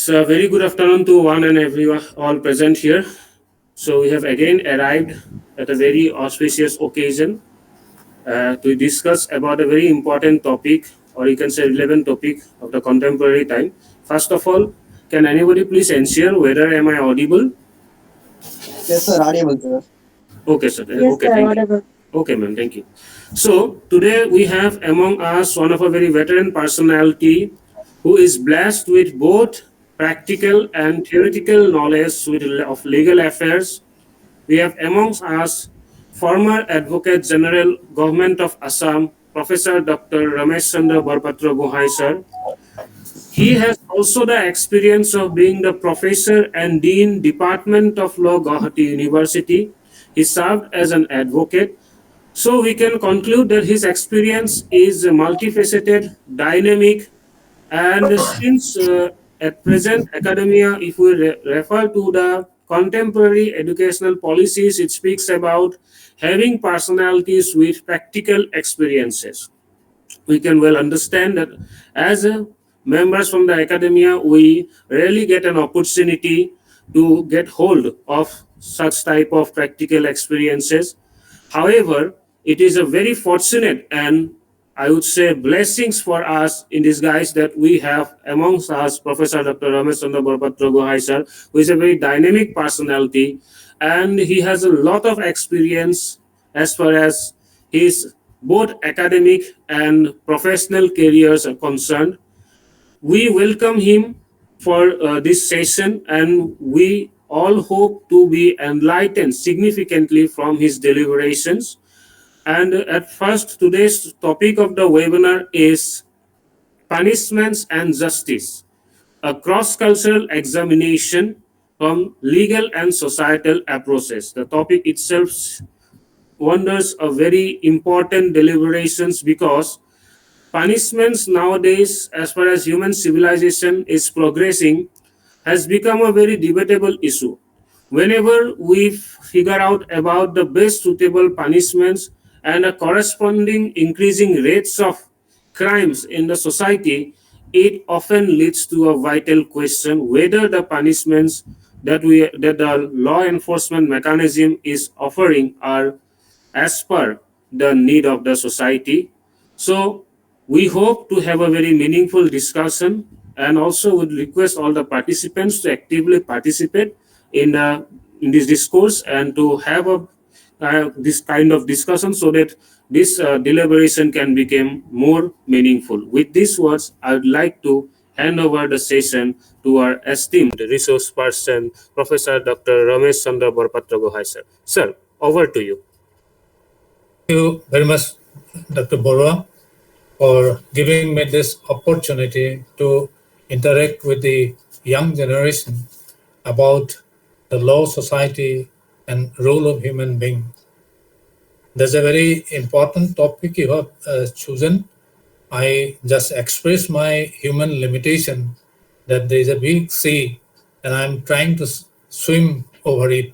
So, a very good afternoon to one and everyone all present here. So, we have again arrived at a very auspicious occasion to discuss about a very important topic, or you can say relevant topic of the contemporary time. First of all, can anybody please ensure whether am I audible? Yes, sir. Audible, sir. Okay, sir. Yes, Okay, sir, thank you. audible. Okay, ma'am. Thank you. So today we have among us one of a very veteran personality who is blessed with both practical and theoretical knowledge of legal affairs. We have amongst us former Advocate General, Government of Assam, Professor Dr. Ramesh Chandra Barpatragohain, sir. He has also the experience of being the professor and dean, Department of Law, Govt University. He served as an advocate, so we can conclude that his experience is multifaceted, dynamic, and since at present academia, if we refer to the contemporary educational policies, it speaks about having personalities with practical experiences. We can well understand that as members from the academia, we rarely get an opportunity to get hold of such type of practical experiences. However, it is a very fortunate and I would say blessings for us in disguise that we have amongst us Professor Dr. Ramesh Chandra Barpatragohain sir, who is a very dynamic personality and he has a lot of experience as far as his both academic and professional careers are concerned. We welcome him for this session and we all hope to be enlightened significantly from his deliberations. And at first, today's topic of the webinar is punishments and justice, a cross-cultural examination from legal and societal approaches. The topic itself wonders a very important deliberations because punishments nowadays, as far as human civilization is progressing, has become a very debatable issue. Whenever we figure out about the best suitable punishments and a corresponding increasing rates of crimes in the society, it often leads to a vital question whether the punishments that the law enforcement mechanism is offering are as per the need of the society. So we hope to have a very meaningful discussion and also would request all the participants to actively participate in this discourse and to have a this kind of discussion so that this deliberation can become more meaningful. With these words, I would like to hand over the session to our esteemed resource person, Professor Dr. Ramesh Chandra Barpatragohain, sir. Sir, over to you. Thank you very much, Dr. Borwa, for giving me this opportunity to interact with the young generation about the law, society, and role of human being. That's a very important topic you have chosen. I just express my human limitation that there is a big sea and I'm trying to swim over it.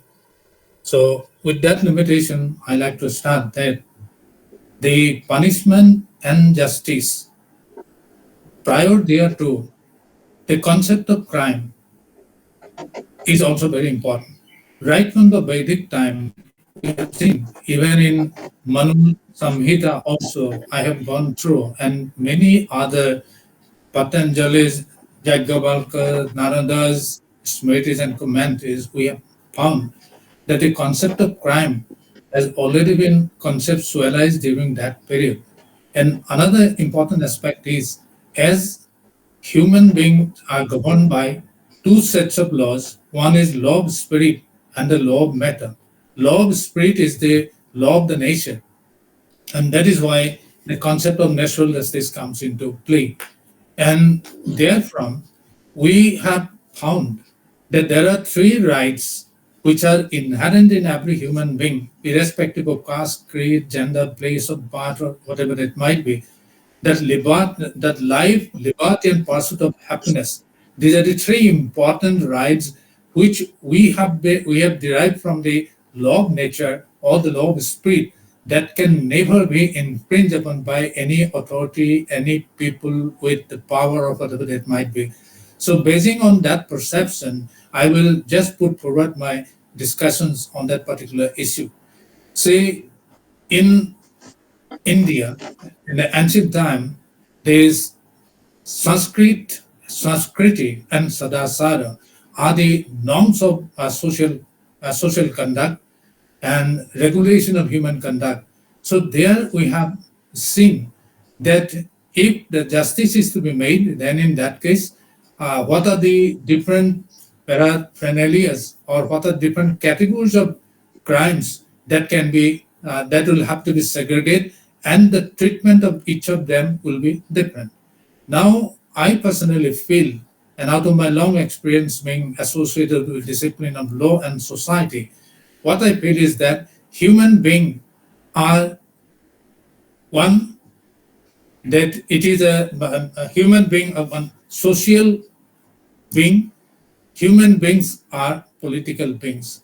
So with that limitation, I like to start that the punishment and justice. Prior thereto, the concept of crime is also very important. Right from the Vedic time, we have seen, even in Manu Samhita also, I have gone through, and many other Patanjali's, Jagabalka, Narada's Smritis and commentaries, we have found that the concept of crime has already been conceptualized during that period. And another important aspect is, as human beings are governed by two sets of laws. One is law of spirit and the law of matter. Law of spirit is the law of the nature. And that is why the concept of natural justice comes into play. And therefrom, we have found that there are three rights which are inherent in every human being, irrespective of caste, creed, gender, place of birth, or whatever it might be. That life, liberty, and pursuit of happiness. These are the three important rights which we have derived from the law of nature or the law of spirit that can never be infringed upon by any authority, any people with the power of whatever it might be. So, basing on that perception, I will just put forward my discussions on that particular issue. Say, in India, in the ancient time, there is Sanskriti, and Sadasara are the norms of social conduct and regulation of human conduct. So there we have seen that if the justice is to be made, then in that case, what are the different paraphernalias or what are different categories of crimes that can be that will have to be segregated, and the treatment of each of them will be different. Now, I personally feel, and out of my long experience being associated with discipline of law and society, what I feel is that human beings are one, that it is a human being of one social being. Human beings are political beings.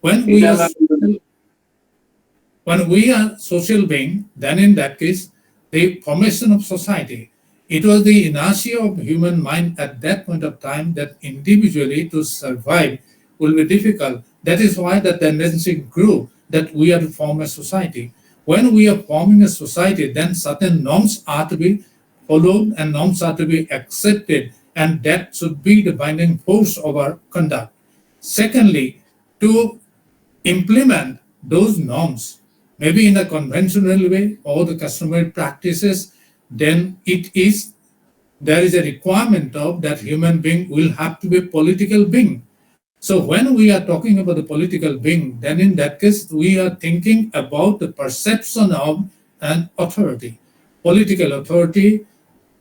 When we are When we are social being, then in that case, the formation of society, it was the inertia of human mind at that point of time that individually to survive will be difficult. That is why the tendency grew that we are to form a society. When we are forming a society, then certain norms are to be followed and norms are to be accepted, and that should be the binding force of our conduct. Secondly, to implement those norms, maybe in a conventional way or the customary practices, then it is there is a requirement of that human being will have to be a political being. So when we are talking about the political being, then in that case we are thinking about the perception of an authority, political authority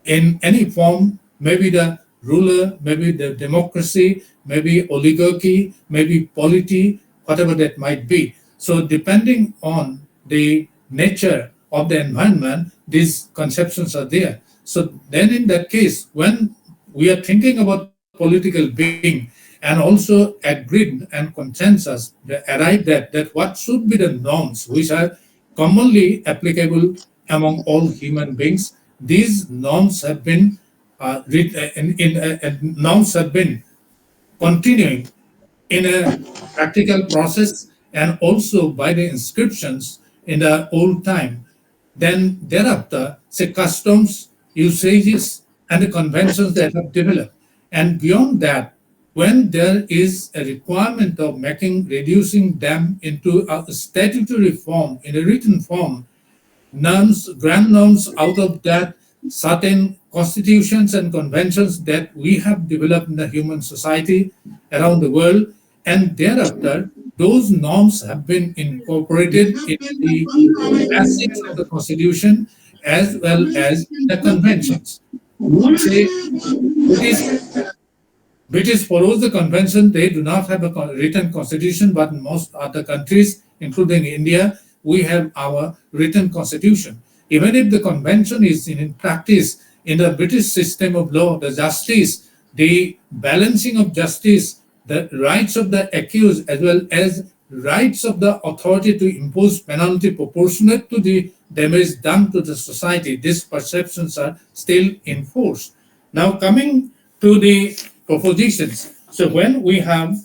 in any form, maybe the ruler, maybe the democracy, maybe oligarchy, maybe polity, whatever that might be. So, depending on the nature of the environment, these conceptions are there. So, then in that case, when we are thinking about political being and also agreed and consensus arrived at that what should be the norms which are commonly applicable among all human beings. These norms have been norms have been continuing in a practical process and also by the inscriptions in the old time. Then thereafter, say customs, usages, and the conventions that have developed. And beyond that, when there is a requirement of reducing them into a statutory form, in a written form, norms, grand norms out of that, certain constitutions and conventions that we have developed in the human society around the world, and thereafter, those norms have been incorporated in the basics of the constitution as well as the conventions. Say, British British follows the convention. They do not have a written constitution, but in most other countries, including India, we have our written constitution. Even if the convention is in practice in the British system of law, the justice, the balancing of justice, the rights of the accused as well as rights of the authority to impose penalty proportionate to the damage done to the society, these perceptions are still in force. Now, coming to the propositions. So, when we have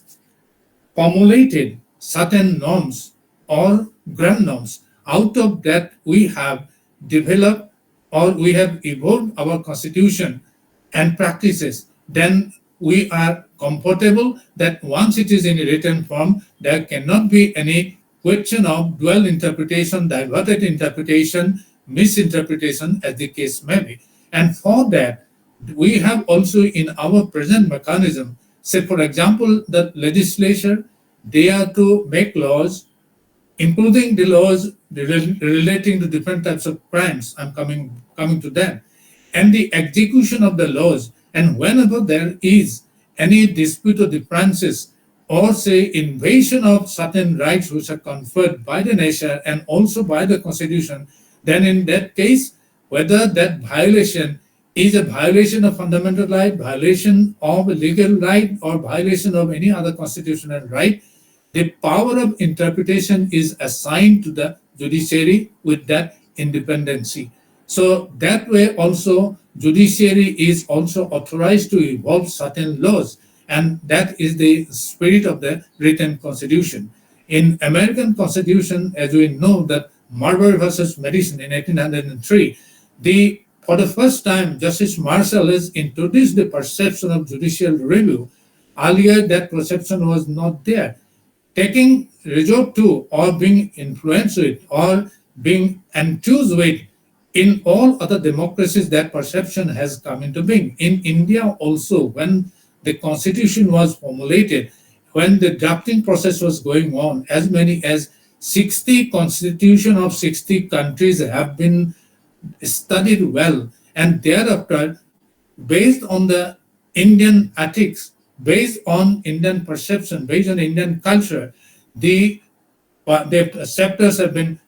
formulated certain norms or grand norms, out of that we have developed or we have evolved our constitution and practices, then we are comfortable that once it is in a written form, there cannot be any question of dual interpretation, diverted interpretation, misinterpretation, as the case may be. And for that, we have also in our present mechanism, say for example, the legislature, they are to make laws, including the laws relating to different types of crimes. I'm coming to them, and the execution of the laws. And whenever there is any dispute or differences, or say invasion of certain rights which are conferred by the nation and also by the constitution, then in that case, whether that violation is a violation of fundamental right, violation of a legal right, or violation of any other constitutional right, the power of interpretation is assigned to the judiciary with that independency. So that way also judiciary is also authorized to evolve certain laws, and that is the spirit of the written constitution. In American Constitution, as we know, that Marbury versus Madison in 1803, the for the first time Justice Marshall has introduced the perception of judicial review. Earlier, that perception was not there. Taking resort to or being influenced with or being enthused with, in all other democracies that perception has come into being. In India also, when the constitution was formulated, when the drafting process was going on, as many as 60 constitution of 60 countries have been studied well, and thereafter, based on the Indian ethics, based on Indian perception, based on Indian culture, the the chapters have been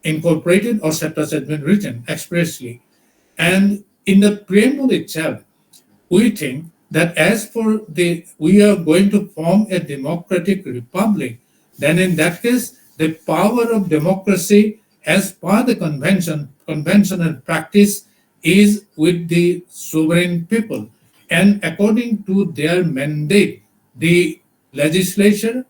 incorporated or chapters have been written expressly. And in the preamble itself, we think that as for the we are going to form a democratic republic, then in that case, the power of democracy as per the convention and practice is with the sovereign people. And according to their mandate, the legislature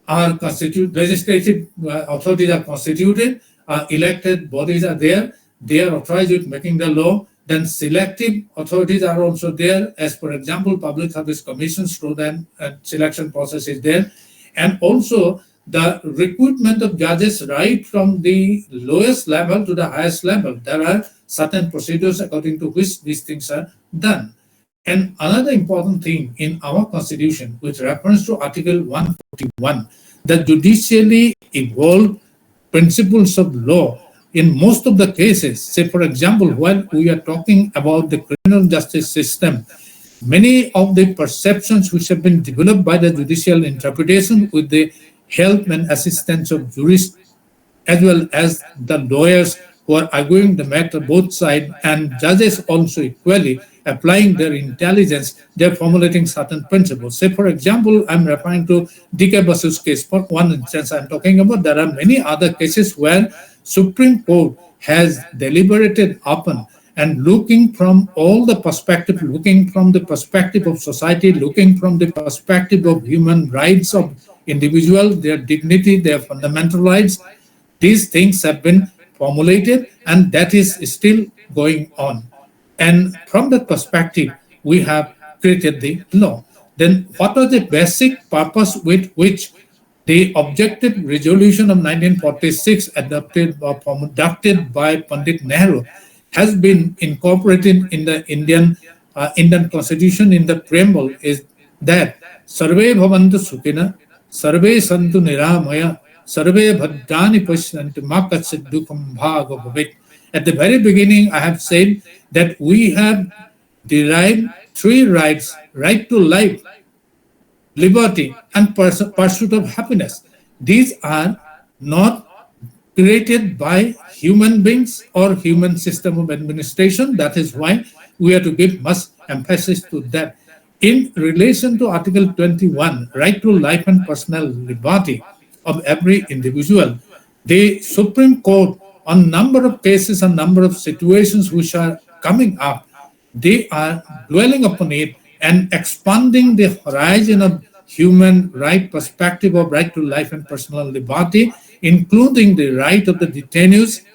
are constituted, legislative authorities are constituted, elected bodies are there, they are authorized with making the law. Then selective authorities are also there, as for example, public service commissions through the selection process is there. And also the recruitment of judges right from the lowest level to the highest level. There are certain procedures according to which these things are done. And another important thing in our constitution, with reference to Article 141, the judicially evolved principles of law in most of the cases. Say, for example, while we are talking about the criminal justice system, many of the perceptions which have been developed by the judicial interpretation with the help and assistance of jurists as well as the lawyers who are arguing the matter both sides, and judges also equally applying their intelligence, they're formulating certain principles. Say, for example, I'm referring to D.K. Basu's case. For one instance, I'm talking about there are many other cases where Supreme Court has deliberated upon and looking from all the perspective, looking from the perspective of society, looking from the perspective of human rights of individual, their dignity, their fundamental rights. These things have been formulated, and that is still going on. And from that perspective, we have created the law. Then what was the basic purpose with which the objective resolution of 1946 adopted by Pandit Nehru has been incorporated in the Indian Constitution in the preamble is that Sarve Bhavantu Sukhina, Sarve Santu Niramaya, Sarve Bhadrani Pashyantu Ma Katsit Dukham Bhaga Bhavit. At the very beginning, I have said that we have derived three rights: right to life, liberty, and pursuit of happiness. These are not created by human beings or human system of administration. That is why we have to give much emphasis to that. In relation to Article 21, right to life and personal liberty of every individual, the Supreme Court, on number of cases and number of situations which are coming up, they are dwelling upon it and expanding the horizon of human right perspective of right to life and personal liberty, including the right of the detainees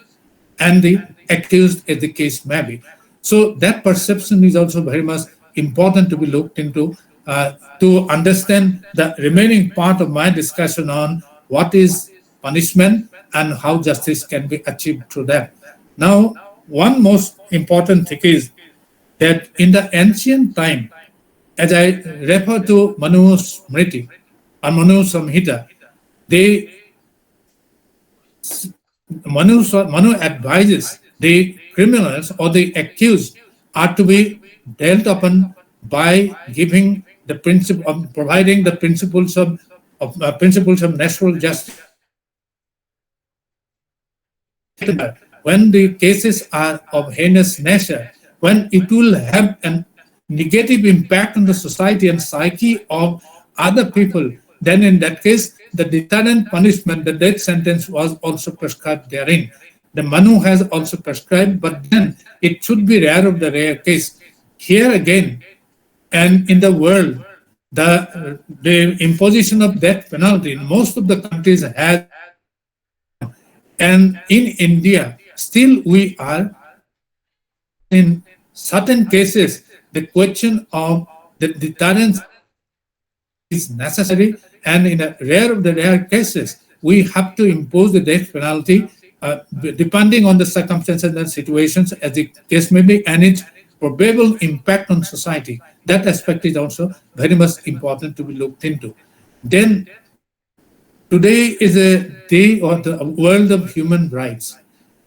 and the accused as the case may be. So that perception is also very much important to be looked into to understand the remaining part of my discussion on what is punishment and how justice can be achieved through that. Now, one most important thing is that in the ancient time, as I refer to Manu Smriti or Manu Samhita, they Manu advises the criminals or the accused are to be dealt upon by giving the principle of providing the principles of natural justice. When the cases are of heinous nature, when it will have a negative impact on the society and psyche of other people, then in that case, the deterrent punishment, the death sentence was also prescribed therein. the Manu has also prescribed, but then it should be rare of the rare case. Here again, and in the world, the imposition of death penalty in most of the countries has come down. And in India, still we are allowing, and in certain cases, the question of the deterrence is necessary, and in a rare of the rare cases, we have to impose the death penalty depending on the circumstances and situations as the case may be, and its probable impact on society. That aspect is also very much important to be looked into. Then today is a day of the world of human rights.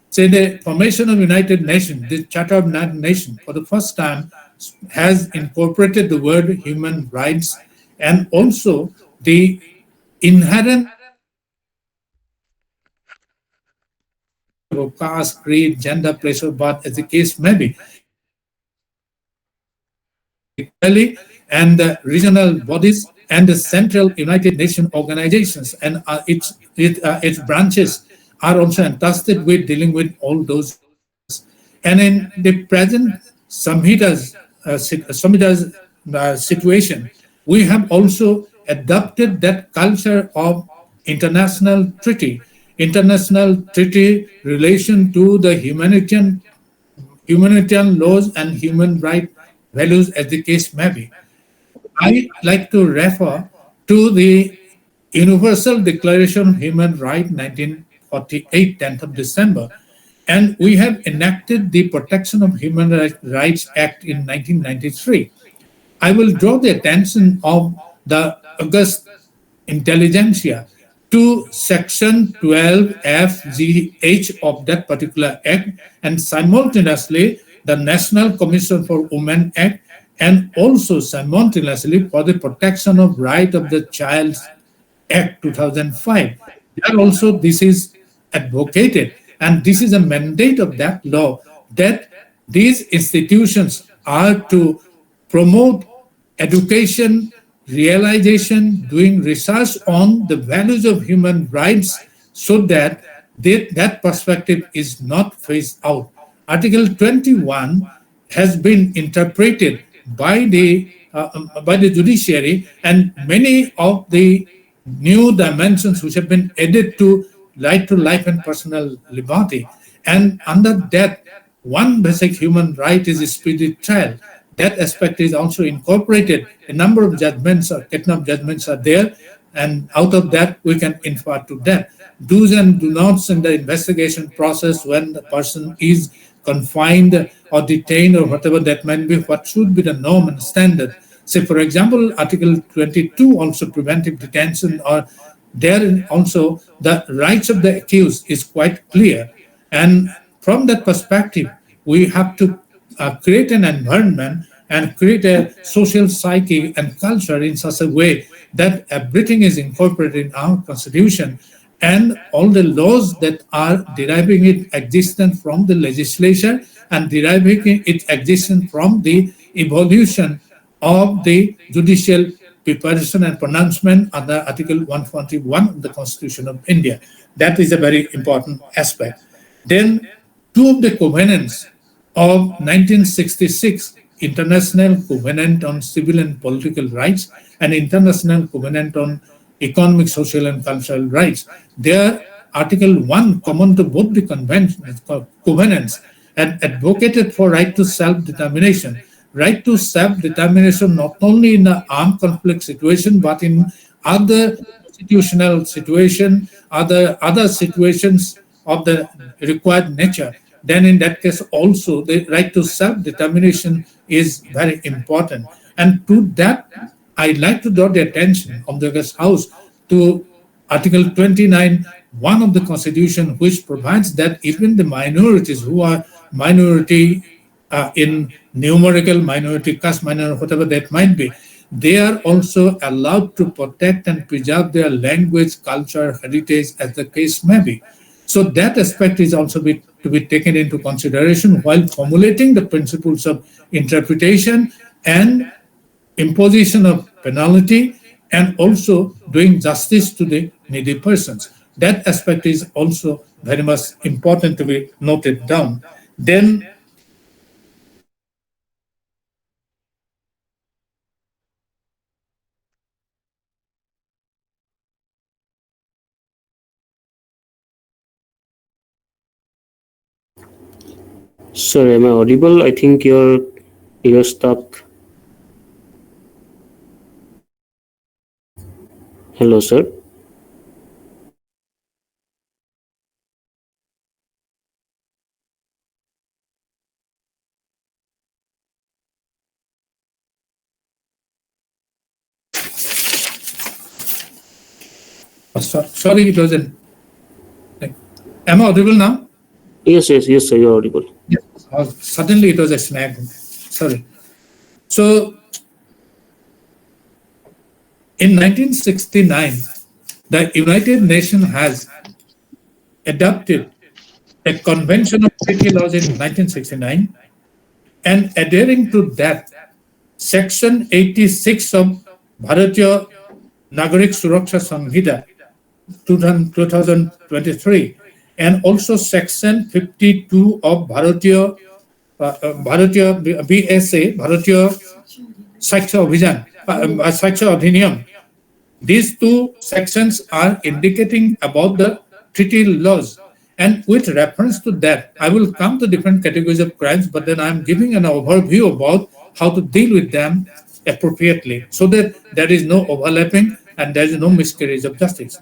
Say the formation of United Nations, the Charter of United Nations, for the first time has incorporated the word human rights and also the inherent of caste, creed, gender, place of birth, as the case may be. Very clearly, and the regional bodies and the central United Nations organizations and its branches are also entrusted with dealing with all those matters. And in the present Samhita's situation, we have also adopted that culture of international treaty relation to the humanitarian laws and human right values as the case may be. I like to refer to the Universal Declaration of Human Rights 1948, 10th of December, and we have enacted the Protection of Human Rights Act in 1993. I will draw the attention of the August intelligentsia to section 12FGH of that particular act, and simultaneously the National Commission for Women Act, and also simultaneously for the Protection of Right of the Child Act 2005. There also this is advocated, and this is a mandate of that law, that these institutions are to promote education, realization, doing research on the values of human rights so that that perspective is not phased out. Article 21 has been interpreted by the judiciary, and many of the new dimensions which have been added to right to life and personal liberty. And under that, one basic human right is speedy trial. That aspect is also incorporated. A number of judgments or ketchup judgments are there, and out of that we can infer to that. Do's and do nots in the investigation process when the person is confined or detained or whatever that might be, what should be the norm and standard. Say, for example, Article 22 also preventive detention, or there also the rights of the accused is quite clear. And from that perspective, we have to create an environment and create a social psyche and culture in such a way that everything is incorporated in our constitution, and all the laws that are deriving its existence from the legislature and deriving its existence from the evolution of the judicial preparation and pronouncement under Article 141 of the Constitution of India. That is a very important aspect. Then two of the covenants of 1966, International Covenant on Civil and Political Rights and International Covenant on Economic, Social and Cultural Rights. Their Article 1, common to both the covenants, and advocated for right to self-determination. Right to self-determination not only in an armed conflict situation, but in other institutional situation, other situations of the required nature. Then in that case also the right to self-determination is very important. And to that, I'd like to draw the attention of the August House to Article 29, one of the Constitution, which provides that even the minorities who are minority in numerical, minority caste, minority, whatever that might be, they are also allowed to protect and preserve their language, culture, heritage, as the case may be. So that aspect is also to be taken into consideration while formulating the principles of interpretation and imposition of penalty, and also doing justice to the needy persons. That aspect is also very much important to be noted down. Then Sir, am I audible? I think you're stuck. Hello, sir. sorry, it wasn't. Am I audible now? Yes, yes, yes, sir. You're audible. Yes. Suddenly it was a snag. Sorry. So in 1969, the United Nations has adopted a Convention of Treaty Laws in 1969, and adhering to that, Section 86 of Bharatiya Nagarik Suraksha Samhita 2023, and also Section 52 of Bharatiya BSA, Bharatiya Saksha Abhijan, Saksha Adhiniyam. These two sections are indicating about the treaty laws. And with reference to that, I will come to different categories of crimes, but then I'm giving an overview about how to deal with them appropriately so that there is no overlapping and there is no miscarriage of justice.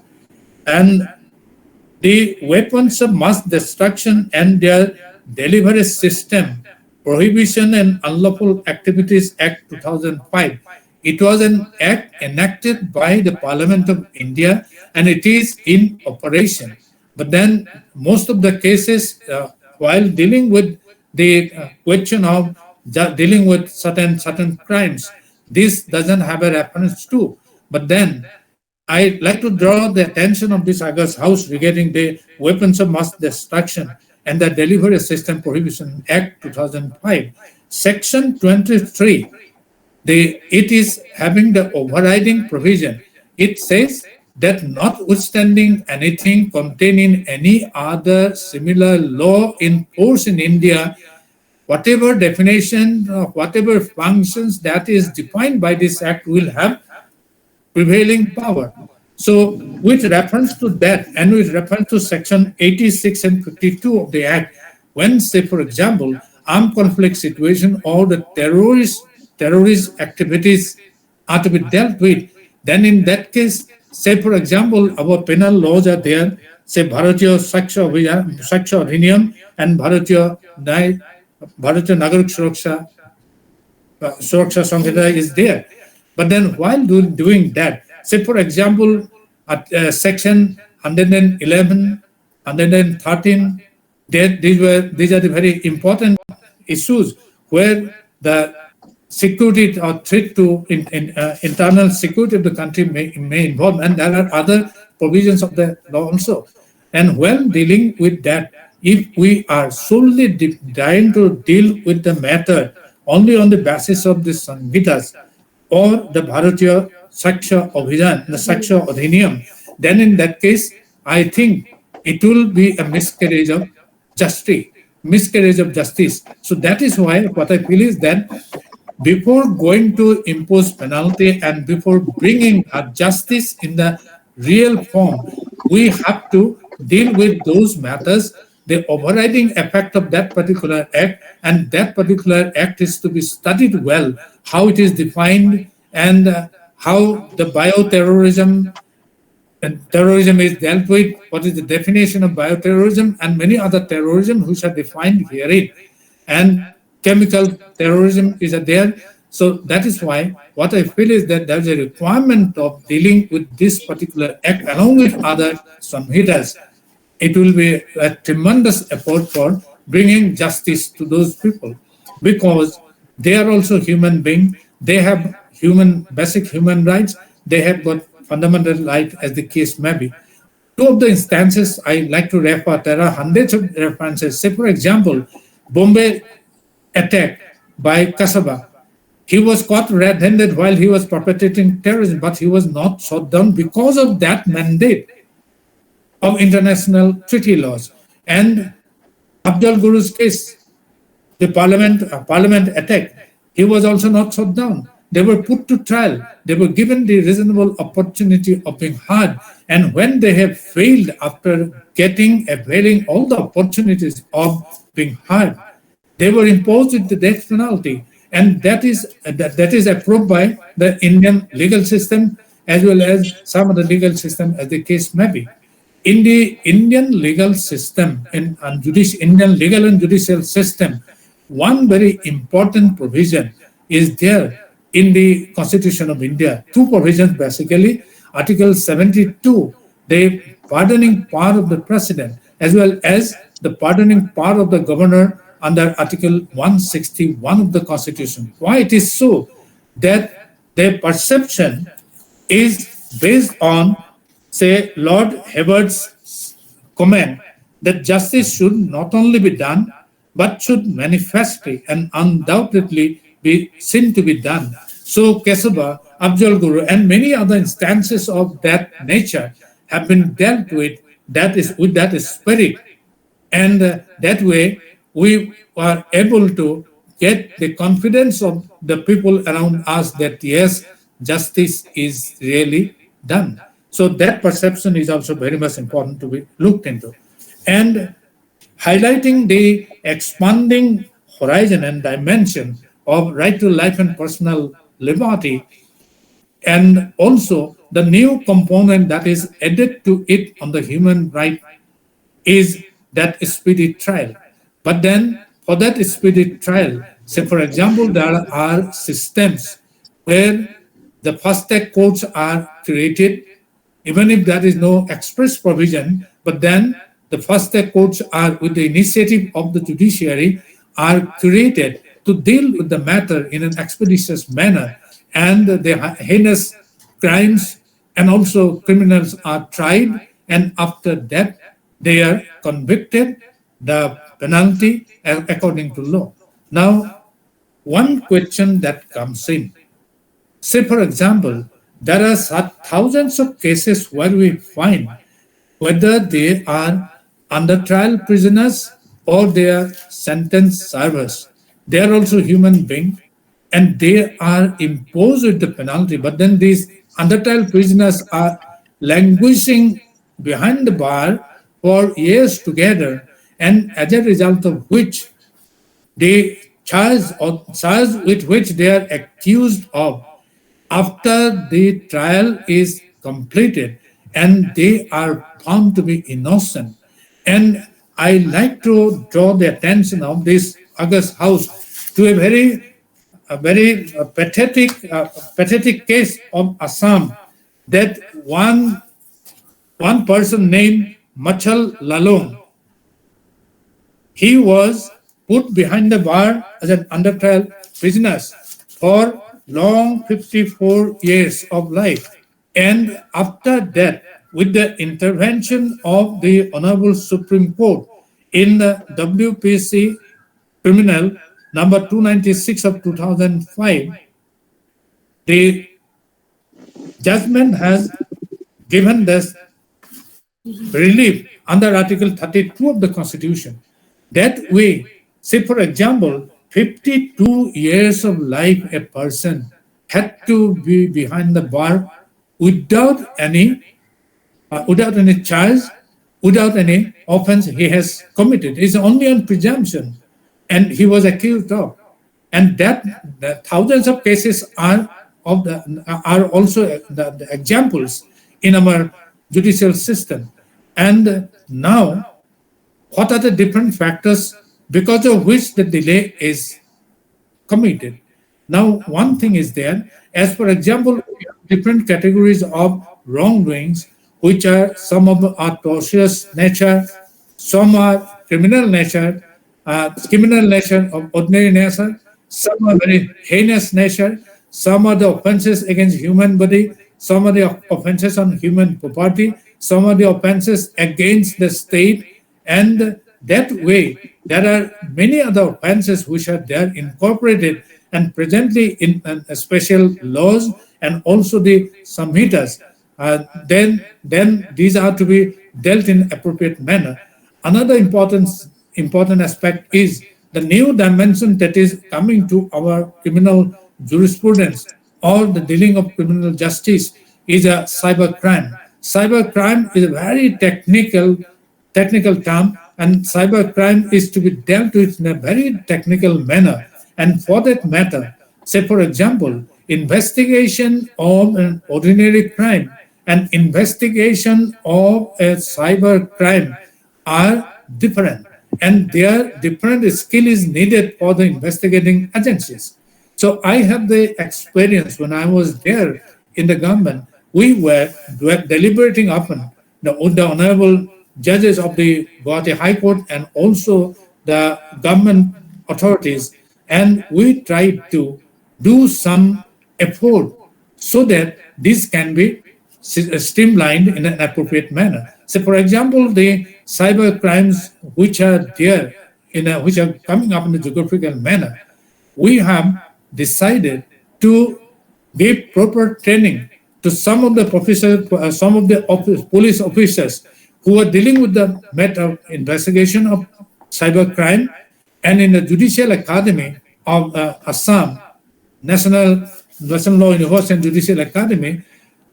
And the Weapons of Mass Destruction and their Delivery System Prohibition and Unlawful Activities Act 2005. It was an act enacted by the Parliament of India, and it is in operation. But then most of the cases, while dealing with the question of dealing with certain crimes, this doesn't have a reference to. But then I'd like to draw the attention of this August House regarding the Weapons of Mass Destruction and the Delivery System Prohibition Act 2005. Section 23, it is having the overriding provision. It says that notwithstanding anything contained in any other similar law in force in India, whatever definition, whatever functions that is defined by this act will have prevailing power. So, with reference to that and with reference to Section 86 and 52 of the Act, when, say, for example, armed conflict situation or the terrorist activities are to be dealt with, then in that case, say, for example, our penal laws are there, say, Bharatiya Saksha Adhiniyam and Bharatiya Nagarik Suraksha Samhita is there. But then while doing that, say for example, at section 111, 113, these are the very important issues where the security or threat to internal security of the country may involve, and there are other provisions of the law also. And when dealing with that, if we are solely trying to deal with the matter only on the basis of the Samhitas, or the Bharatiya Saksha Abhijan, the Saksha Adhiniyam, then in that case, I think it will be a miscarriage of justice. So that is why what I feel is that before going to impose penalty and before bringing a justice in the real form, we have to deal with those matters, the overriding effect of that particular act, and that particular act is to be studied well, how it is defined and how the bioterrorism and terrorism is dealt with, what is the definition of bioterrorism, and many other terrorism which are defined herein. And chemical terrorism is there. So that is why what I feel is that there is a requirement of dealing with this particular act along with other samhitas. It will be a tremendous effort for bringing justice to those people because they are also human beings. They have basic human rights. They have got fundamental rights as the case may be. Two of the instances I like to refer, there are hundreds of references. Say, for example, Bombay attack by Kasaba. He was caught red-handed while he was perpetrating terrorism, but he was not shot down because of that mandate of international treaty laws. And Abdul Guru's case, the parliament attack, he was also not shot down. They were put to trial. They were given the reasonable opportunity of being heard. And when they have failed after availing all the opportunities of being heard, they were imposed with the death penalty. And that is approved by the Indian legal system as well as some other legal system, as the case may be. In the Indian legal system Indian legal and judicial system, one very important provision is there in the Constitution of India. Two provisions basically. Article 72, the pardoning power of the president, as well as the pardoning power of the governor under Article 161 of the Constitution. Why it is so? That their perception is based on, say, Lord Hebert's comment that justice should not only be done, but should manifestly and undoubtedly be seen to be done. So Kesava, Abdul Guru, and many other instances of that nature have been dealt with that spirit. And that way, we are able to get the confidence of the people around us that yes, justice is really done. So that perception is also very much important to be looked into. And highlighting the expanding horizon and dimension of right to life and personal liberty, and also the new component that is added to it on the human right is that speedy trial. But then for that speedy trial, say for example, there are systems where the fast-track courts are created, even if there is no express provision, but then the fast-track courts are, with the initiative of the judiciary, are created to deal with the matter in an expeditious manner, and the heinous crimes and also criminals are tried, and after that they are convicted, the penalty according to law. Now, one question that comes in, say for example, there are thousands of cases where we find whether they are under trial prisoners or they are sentence servers. They are also human beings and they are imposed with the penalty. But then these under trial prisoners are languishing behind the bar for years together, and as a result of which the charge with which they are accused of, after the trial is completed and they are found to be innocent. And I like to draw the attention of this August House to a very pathetic case of Assam, that one person named Machal Lalong, he was put behind the bar as an under trial prisoner for long 54 years of life. And after that, with the intervention of the Honorable Supreme Court in the WPC Criminal number 296 of 2005, the judgment has given this relief under Article 32 of the Constitution. That way, say for example, 52 years of life a person had to be behind the bar without any charge, without any offense he has committed. It's only on presumption, and he was accused of. And that the thousands of cases are also the examples in our judicial system. And now, what are the different factors because of which the delay is committed? Now, one thing is there, as for example, we have different categories of wrongdoings, which are some of are tortious nature, some are criminal nature of ordinary nature, some are very heinous nature, some are the offenses against human body, some are the offenses on human property, some are the offenses against the state, and that way there are many other offenses which are there incorporated and presently in special laws and also the samhitas. Then these are to be dealt in appropriate manner. Another important aspect is the new dimension that is coming to our criminal jurisprudence or the dealing of criminal justice is a cyber crime. Cyber crime is a very technical term, and cybercrime is to be dealt with in a very technical manner. And for that matter, say for example, investigation of an ordinary crime and investigation of a cyber crime are different, and their different skill is needed for the investigating agencies. So I have the experience when I was there in the government. We were deliberating upon the honorable judges of the Govt High Court and also the government authorities, and we tried to do some effort so that this can be streamlined in an appropriate manner. So, for example, the cyber crimes which are there which are coming up in a geographical manner, we have decided to give proper training to some of the professors, some of the police officers who are dealing with the matter of investigation of cybercrime, and in the Judicial Academy of Assam, National Law University and Judicial Academy,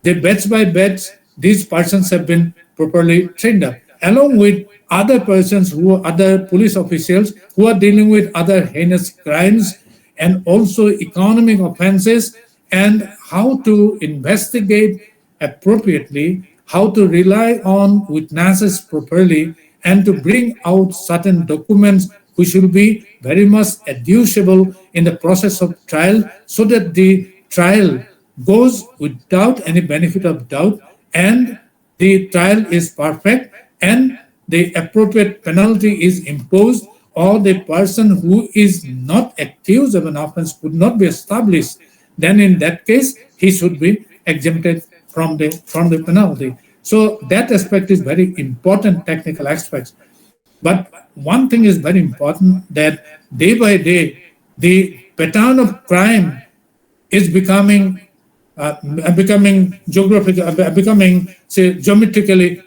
they batch by batch, these persons have been properly trained up, along with other persons other police officials who are dealing with other heinous crimes and also economic offenses, and how to investigate appropriately, how to rely on witnesses properly, and to bring out certain documents which will be very much adducible in the process of trial, so that the trial goes without any benefit of doubt and the trial is perfect and the appropriate penalty is imposed, or the person who is not accused of an offense could not be established, then in that case he should be exempted from the penalty. So that aspect is very important, technical aspects. But one thing is very important, that day by day the pattern of crime is becoming geometrically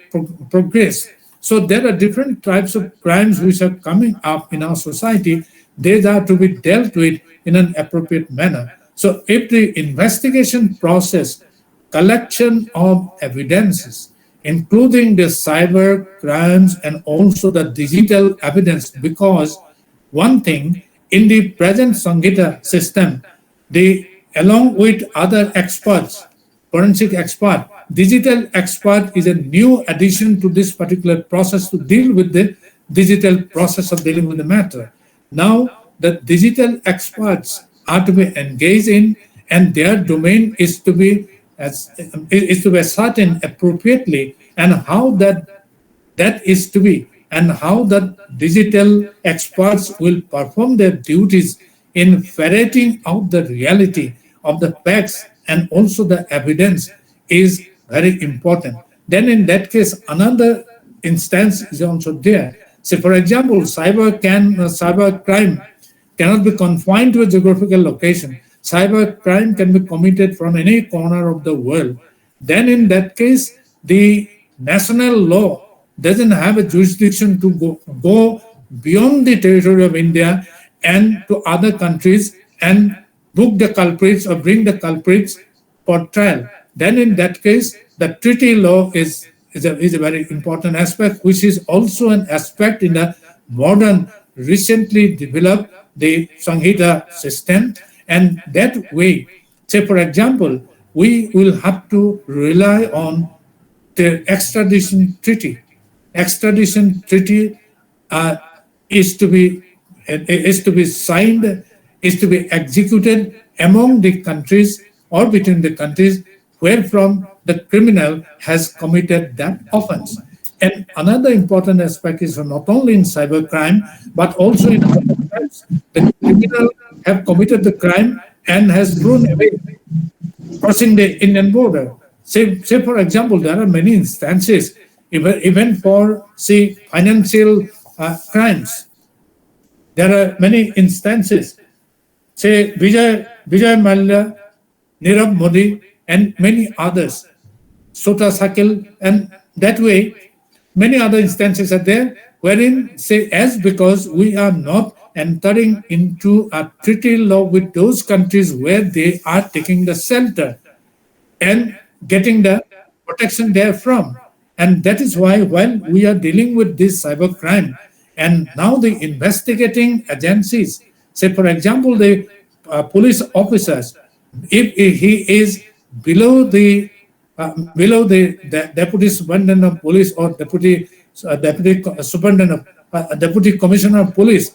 progress. So there are different types of crimes which are coming up in our society. They are to be dealt with in an appropriate manner. So if the investigation process, collection of evidences, including the cyber crimes and also the digital evidence, because one thing in the present Sanghita system, along with other experts, forensic expert, digital expert is a new addition to this particular process to deal with the digital process of dealing with the matter. Now, the digital experts are to be engaged in, and their domain is to be ascertained appropriately, and how that is to be, and how the digital experts will perform their duties in ferreting out the reality of the facts and also the evidence is very important. Then in that case, another instance is also there. Say, for example, cyber crime cannot be confined to a geographical location. Cyber crime can be committed from any corner of the world. Then in that case, the national law doesn't have a jurisdiction to go beyond the territory of India and to other countries and book the culprits or bring the culprits for trial. Then in that case, the treaty law is a very important aspect, which is also an aspect in the modern, recently developed the Sanghita system. And that way, say for example, we will have to rely on the extradition treaty. Extradition treaty is to be signed, is to be executed among the countries or between the countries wherefrom the criminal has committed that offense. And another important aspect is not only in cybercrime, but also in other crimes. The criminal have committed the crime and has thrown away, crossing the Indian border. Say for example, there are many instances, even for, say, financial crimes. There are many instances. Say Vijay Mallya, Nirav Modi, and many others, Sota Sakil, and that way Many other instances are there wherein, say, as because we are not entering into a treaty law with those countries where they are taking the shelter and getting the protection therefrom. And that is why, while we are dealing with this cyber crime, and now the investigating agencies, say, for example, the police officers, if he is below the deputy superintendent of police or deputy superintendent of deputy commissioner of police,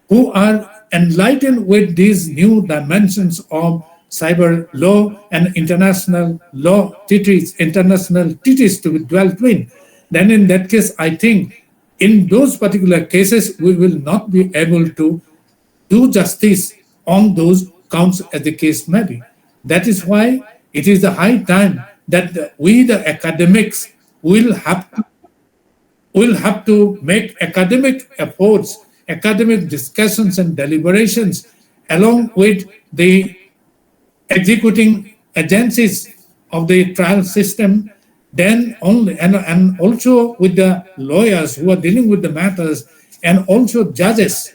who are enlightened with these new dimensions of cyber law and international law treaties, international treaties to be dwelt in, then in that case, I think in those particular cases, we will not be able to do justice on those counts as the case may be. That is why it is the high time that we, the academics, will have to make academic efforts, academic discussions and deliberations along with the executing agencies of the trial system, then only, and also with the lawyers who are dealing with the matters, and also judges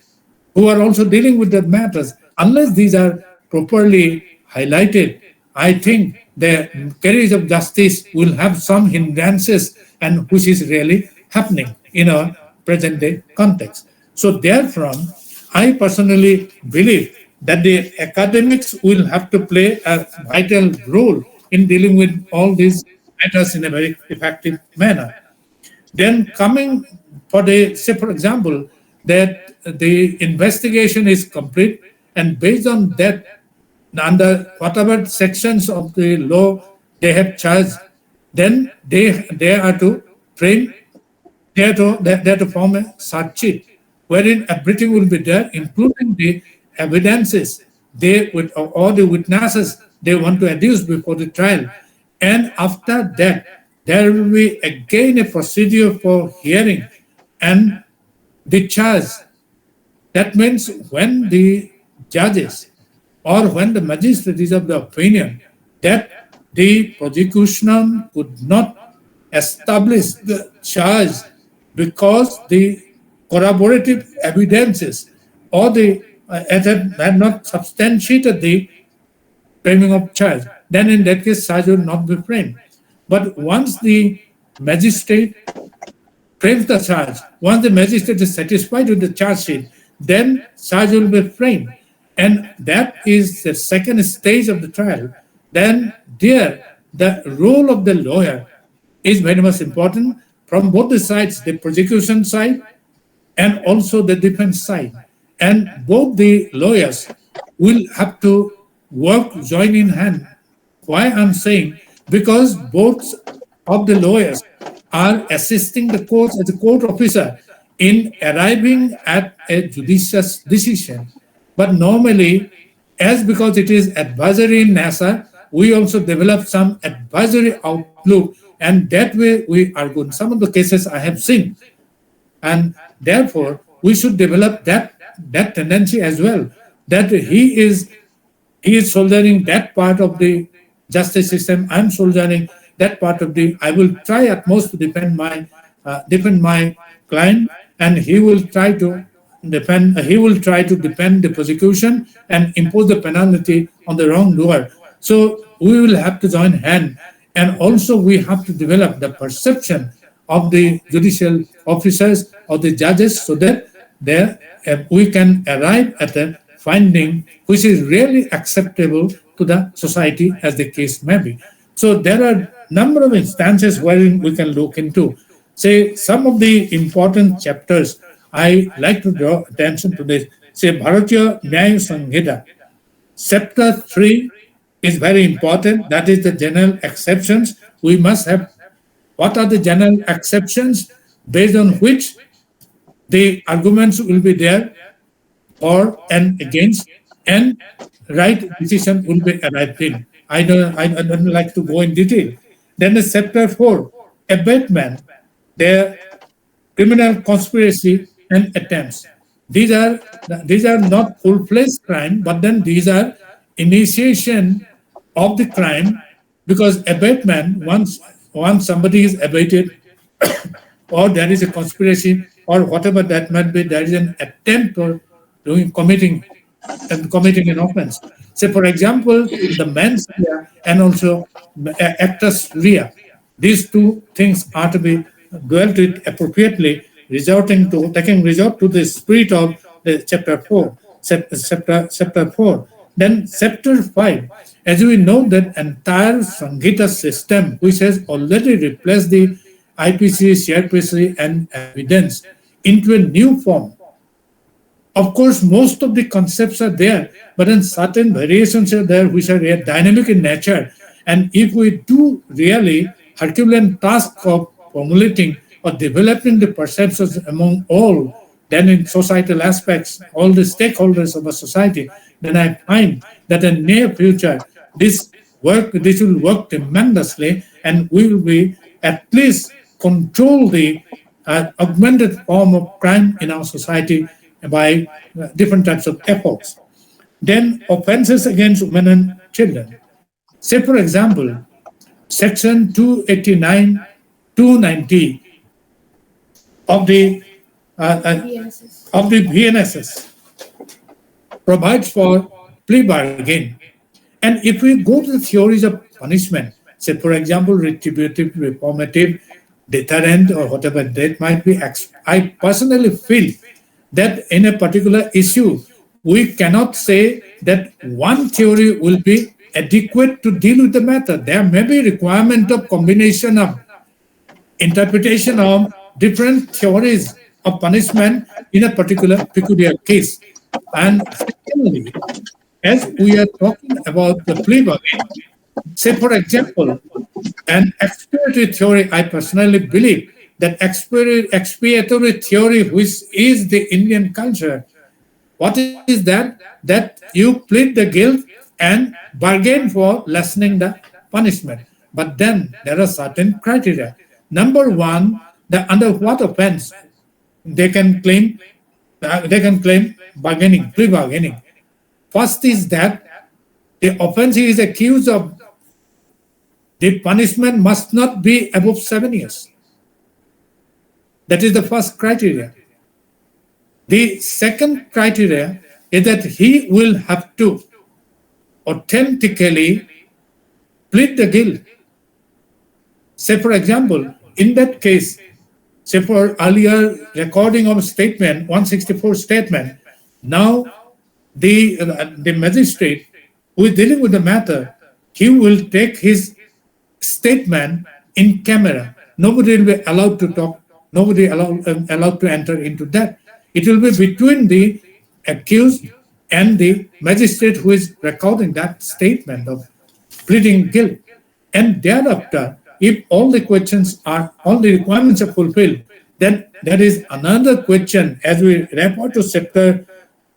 who are also dealing with the matters. Unless these are properly highlighted, I think the carriage of justice will have some hindrances, and which is really happening in our present day context. So therefrom, I personally believe that the academics will have to play a vital role in dealing with all these matters in a very effective manner. Then coming for the, say for example, that the investigation is complete, and based on that, under whatever sections of the law they have charged, then they are to frame, they are to form a search sheet wherein everything will be there, including the evidences they would, or the witnesses they want to adduce before the trial. And after that, there will be again a procedure for hearing and the charge. That means when the judges or when the magistrate is of the opinion that the prosecution could not establish the charge because the corroborative evidences or the had not substantiated the framing of charge, then in that case charge will not be framed. But once the magistrate frames the charge, once the magistrate is satisfied with the charge sheet, then charge will be framed. And that is the second stage of the trial. Then there, the role of the lawyer is very much important from both the sides, the prosecution side and also the defense side. And both the lawyers will have to work join in hand. Why I'm saying? Because both of the lawyers are assisting the court as a court officer in arriving at a judicious decision. But normally, as because it is advisory in NASA, we also develop some advisory outlook, and that way we are good. Some of the cases I have seen, and therefore we should develop that tendency as well. That he is soldiering that part of the justice system. I'm soldiering that part of the. I will try at most to defend my client, and he will try to defend. He will try to defend the prosecution and impose the penalty on the wrongdoer. So we will have to join hand, and also we have to develop the perception of the judicial officers or the judges, so that there we can arrive at a finding which is really acceptable to the society, as the case may be. So there are number of instances wherein we can look into. Say some of the important chapters I like to draw attention to this. Say Bharatiya Nyaya Sanghita. Chapter 3 is very important. That is the general exceptions. We must have what are the general exceptions based on which the arguments will be there for and against, and right decision will be arrived in. I don't like to go in detail. Then the chapter 4, abatement, the criminal conspiracy and attempts. These are not full-fledged crime, but then these are initiation of the crime, because abatement, once somebody is abated, or there is a conspiracy, or whatever that might be, there is an attempt or doing committing an offense. Say, for example, the mens rea and also actus rea. These two things are to be dwelt with appropriately, resorting to taking resort to the spirit of the chapter 4, chapter 4. Then chapter 5, as we know that entire Sanghita system, which has already replaced the IPC, CRPC, and evidence into a new form. Of course, most of the concepts are there, but then certain variations are there which are dynamic in nature. And if we do really Herculean task of formulating or developing the perceptions among all, then in societal aspects, all the stakeholders of a society, then I find that in near future, this will work tremendously, and we will be at least control the augmented form of crime in our society by different types of efforts. Then offenses against women and children. Say, for example, Section 289, 290 of the VNSS provides for plea bargain. And if we go to the theories of punishment, say, for example, retributive, reformative, deterrent, or whatever that might be, I personally feel that in a particular issue, we cannot say that one theory will be adequate to deal with the matter. There may be requirement of combination of interpretation of different theories of punishment in a particular peculiar case. And secondly, as we are talking about the plea bargain, say, for example, an expiatory theory, I personally believe that expiatory theory, which is the Indian culture, what is that? That you plead the guilt and bargain for lessening the punishment. But then there are certain criteria. Number one, under what offense they can claim bargaining, plea bargaining. First is that the offense he is accused of, the punishment must not be above 7 years. That is the first criteria. The second criteria is that he will have to authentically plead the guilt. Say, for example, in that case, say for earlier recording of statement, 164 statement, now the magistrate who is dealing with the matter, he will take his statement in camera. Nobody will be allowed to talk. Nobody allowed to enter into that. It will be between the accused and the magistrate who is recording that statement of pleading guilt. And thereafter, if all the requirements are fulfilled, then there is another question as we refer to chapter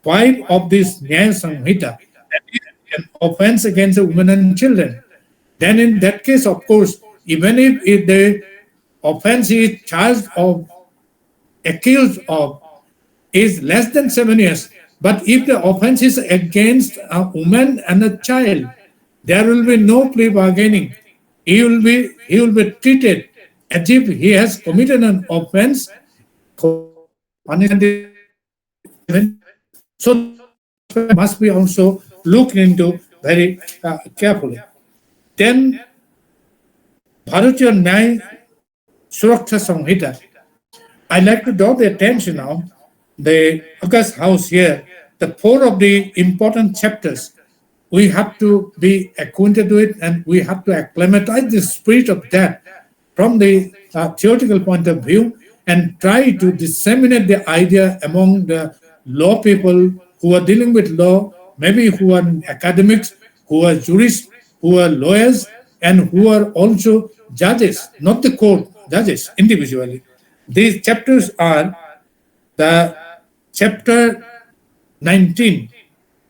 5 of this Nyaya Samhita, that is an offense against the women and children. Then in that case, of course, even if the offense is charged of, accused of, is less than 7 years, but if the offense is against a woman and a child, there will be no plea bargaining. He will be treated as if he has committed an offense. So must be also looked into very carefully. Then Bharatiya Nyaya Suraksha Samhita. I'd like to draw the attention now, the August House here, the 4 of the important chapters. We have to be acquainted with it, and we have to acclimatize the spirit of that from the theoretical point of view and try to disseminate the idea among the law people who are dealing with law, maybe who are academics, who are jurists, who are lawyers, and who are also judges, not the court, judges individually. These chapters are the chapter 19,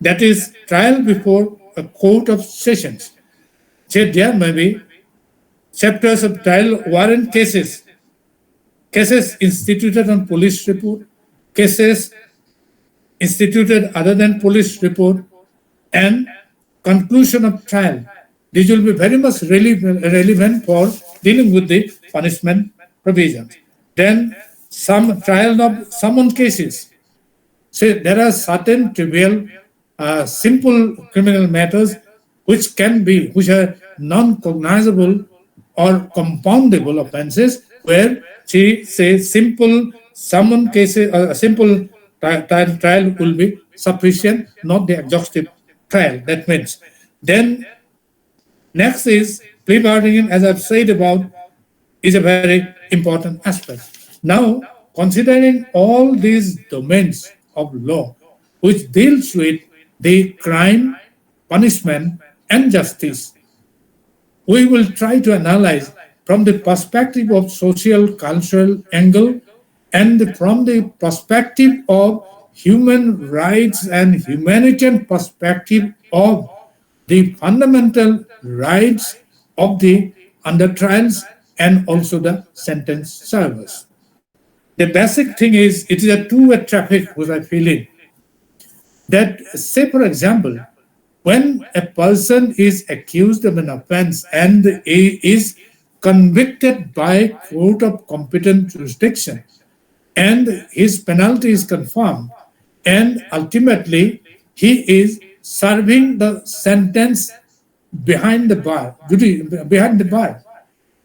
that is trial before a court of sessions. So there may be chapters of trial warrant cases, cases instituted on police report, cases instituted other than police report, and conclusion of trial. This will be very much relevant for dealing with the punishment provisions. Then some trial of summon cases. So there are certain trivial, simple criminal matters which are non-cognizable or compoundable offences where she says simple summon cases, a simple trial will be sufficient, not the exhaustive trial. That means then next is plea bargaining, as I've said about, is a very important aspect. Now, considering all these domains of law, which deals with the crime, punishment, and justice, we will try to analyze from the perspective of social cultural angle and from the perspective of human rights and humanitarian perspective of the fundamental rights of the under trials and also the sentence servers. The basic thing is it is a two-way traffic which I feel in. That say for example, when a person is accused of an offense and he is convicted by court of competent jurisdiction and his penalty is confirmed and ultimately he is serving the sentence behind the bar, behind the bar,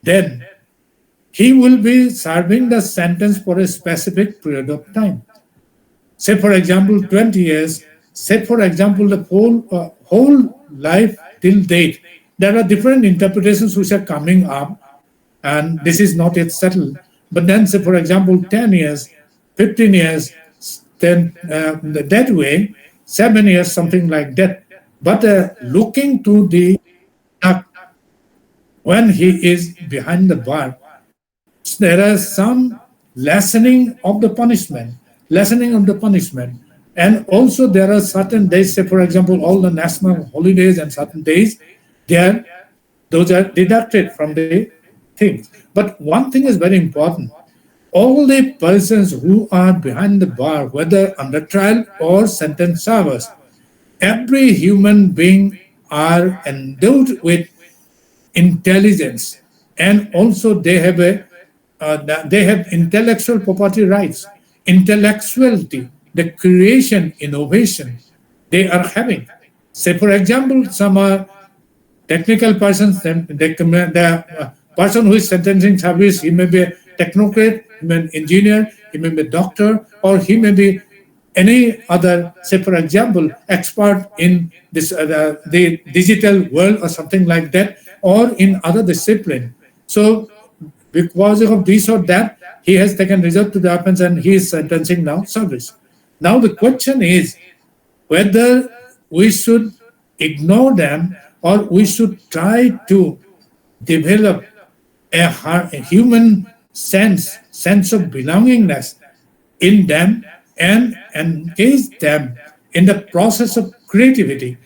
then he will be serving the sentence for a specific period of time. Say, for example, 20 years, say, for example, the whole life till date. There are different interpretations which are coming up, and this is not yet settled. But then, say, for example, 10 years, 15 years, then that way, 7 years, something like that. But looking to the when he is behind the bar, there is some lessening of the punishment. And also there are certain days, say for example, all the national holidays and certain days, those are deducted from the things. But one thing is very important. All the persons who are behind the bar, whether under trial or sentence servers, every human being are endowed with intelligence, and also they have intellectual property rights, intellectuality, the creation, innovation they are having. Say, for example, some are technical persons, the person who is sentencing service, he may be a technocrat, he may be an engineer, he may be a doctor, or he may be any other, say for example, expert in this the digital world or something like that, or in other discipline. So because of this or that, he has taken resort to the offense and he is sentencing now service. Now the question is whether we should ignore them or we should try to develop a human sense of belongingness in them and engage them in the process of creativity.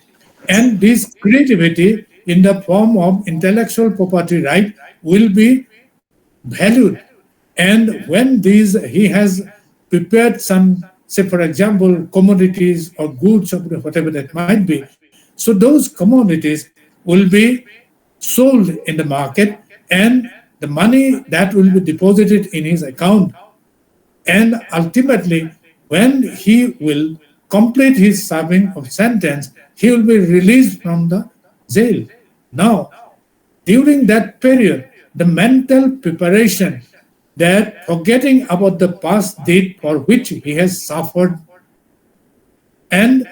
And this creativity in the form of intellectual property right will be valued. And when he has prepared some, say for example, commodities or goods or whatever that might be, so those commodities will be sold in the market and the money that will be deposited in his account. And ultimately, when he will complete his serving of sentence, he will be released from the jail. Now, during that period, the mental preparation, that forgetting about the past deed for which he has suffered, and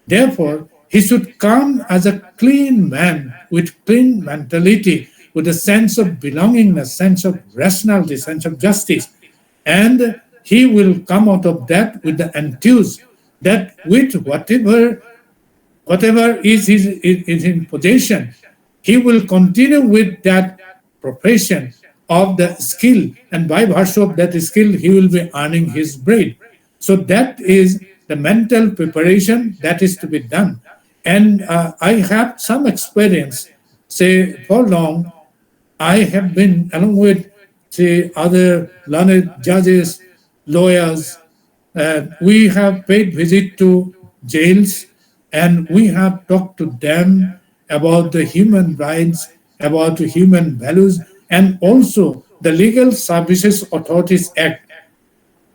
therefore he should come as a clean man with clean mentality, with a sense of belongingness, sense of rationality, sense of justice. And he will come out of that with the enthuse that with whatever is in possession, he will continue with that profession of the skill, and by virtue of that skill, he will be earning his bread. So that is the mental preparation that is to be done. And I have some experience, say for long, I have been along with say other learned judges, lawyers. We have paid visit to jails and we have talked to them about the human rights, about the human values, and also the Legal Services Authorities Act,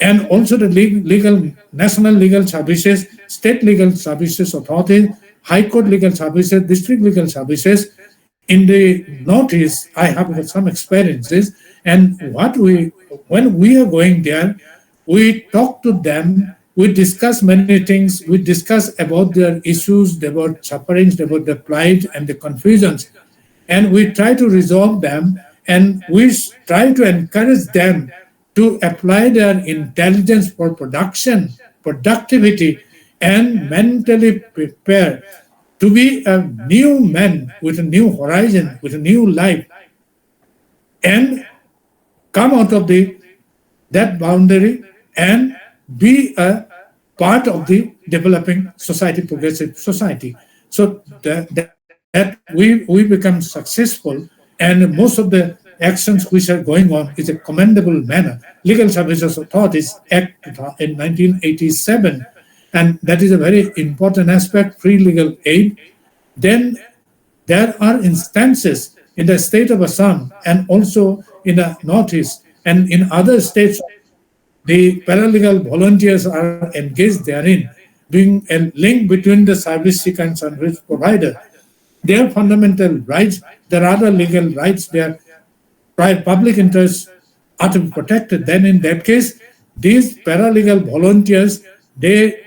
and also the legal national legal services, state legal services authority, high court legal services, district legal services. In the Northeast, I have some experiences, and when we are going there, we talk to them, we discuss many things, we discuss about their issues, about sufferings, about the plight and the confusions, and we try to resolve them, and we try to encourage them to apply their intelligence for production, productivity, and mentally prepare to be a new man with a new horizon, with a new life, and come out of that boundary and be a part of the developing society, progressive society. So that we become successful, and most of the actions which are going on is a commendable manner. Legal Services Authorities Act in 1987, and that is a very important aspect, free legal aid. Then there are instances in the state of Assam and also in the Northeast and in other states. The paralegal volunteers are engaged therein, being a link between the service seeker and service provider. Their fundamental rights, their other legal rights, their public interests are to be protected. Then in that case, these paralegal volunteers, they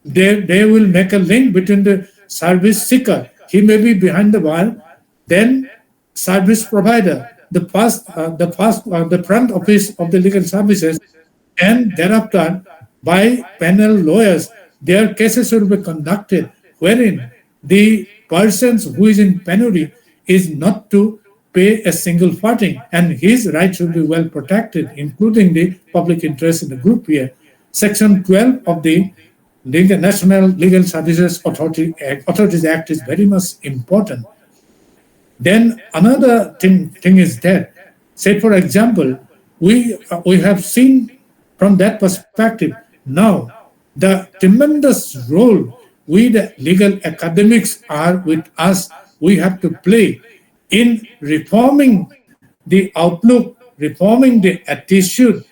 will make a link between the service seeker, he may be behind the bar, then service provider, the front office of the legal services, and thereafter by panel lawyers, their cases will be conducted wherein the persons who is in penury is not to pay a single farthing, and his rights will be well protected, including the public interest in the group here. Section 12 of the National Legal Services Authorities Act is very much important. Then another thing is that, say for example, we have seen from that perspective now the tremendous role we the legal academics are with us, we have to play in reforming the outlook, reforming the attitude,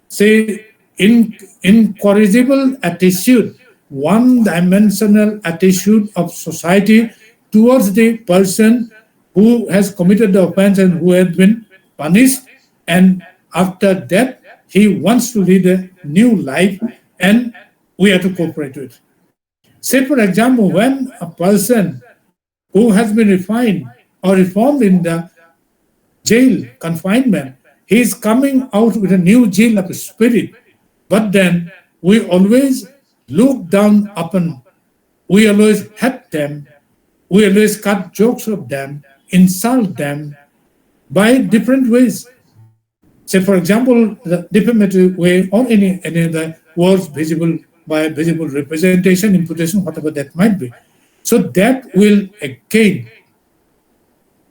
say incorrigible attitude, one-dimensional attitude of society towards the person who has committed the offense and who has been punished, and after that he wants to lead a new life, and we have to cooperate with. Say for example, when a person who has been refined or reformed in the jail confinement, he is coming out with a new zeal of spirit, but then we always look down upon, we always hate them, we always cut jokes of them, insult them by different ways. Say, for example, the defamatory way or any other words visible by visible representation, imputation, whatever that might be. So that will again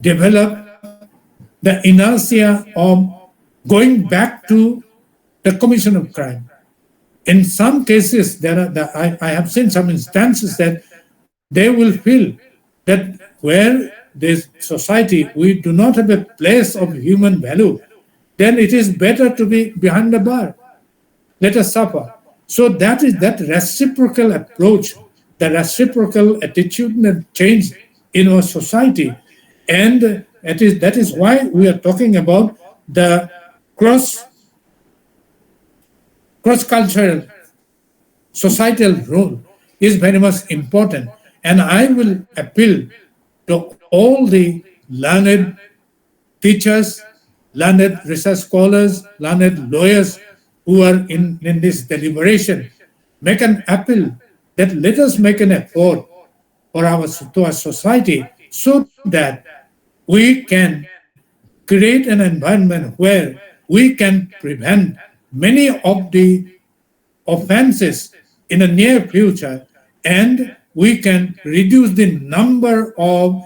develop the inertia of going back to the commission of crime. In some cases, I have seen some instances that they will feel that where this society, we do not have a place of human value, then it is better to be behind the bar. Let us suffer. So that is that reciprocal approach, the reciprocal attitudinal change in our society. And that is why we are talking about the cross-cultural societal role is very much important. And I will appeal to all the learned teachers, learned research scholars, learned lawyers who are in this deliberation, make an appeal that let us make an effort for our society so that we can create an environment where we can prevent many of the offenses in the near future, and we can reduce the number of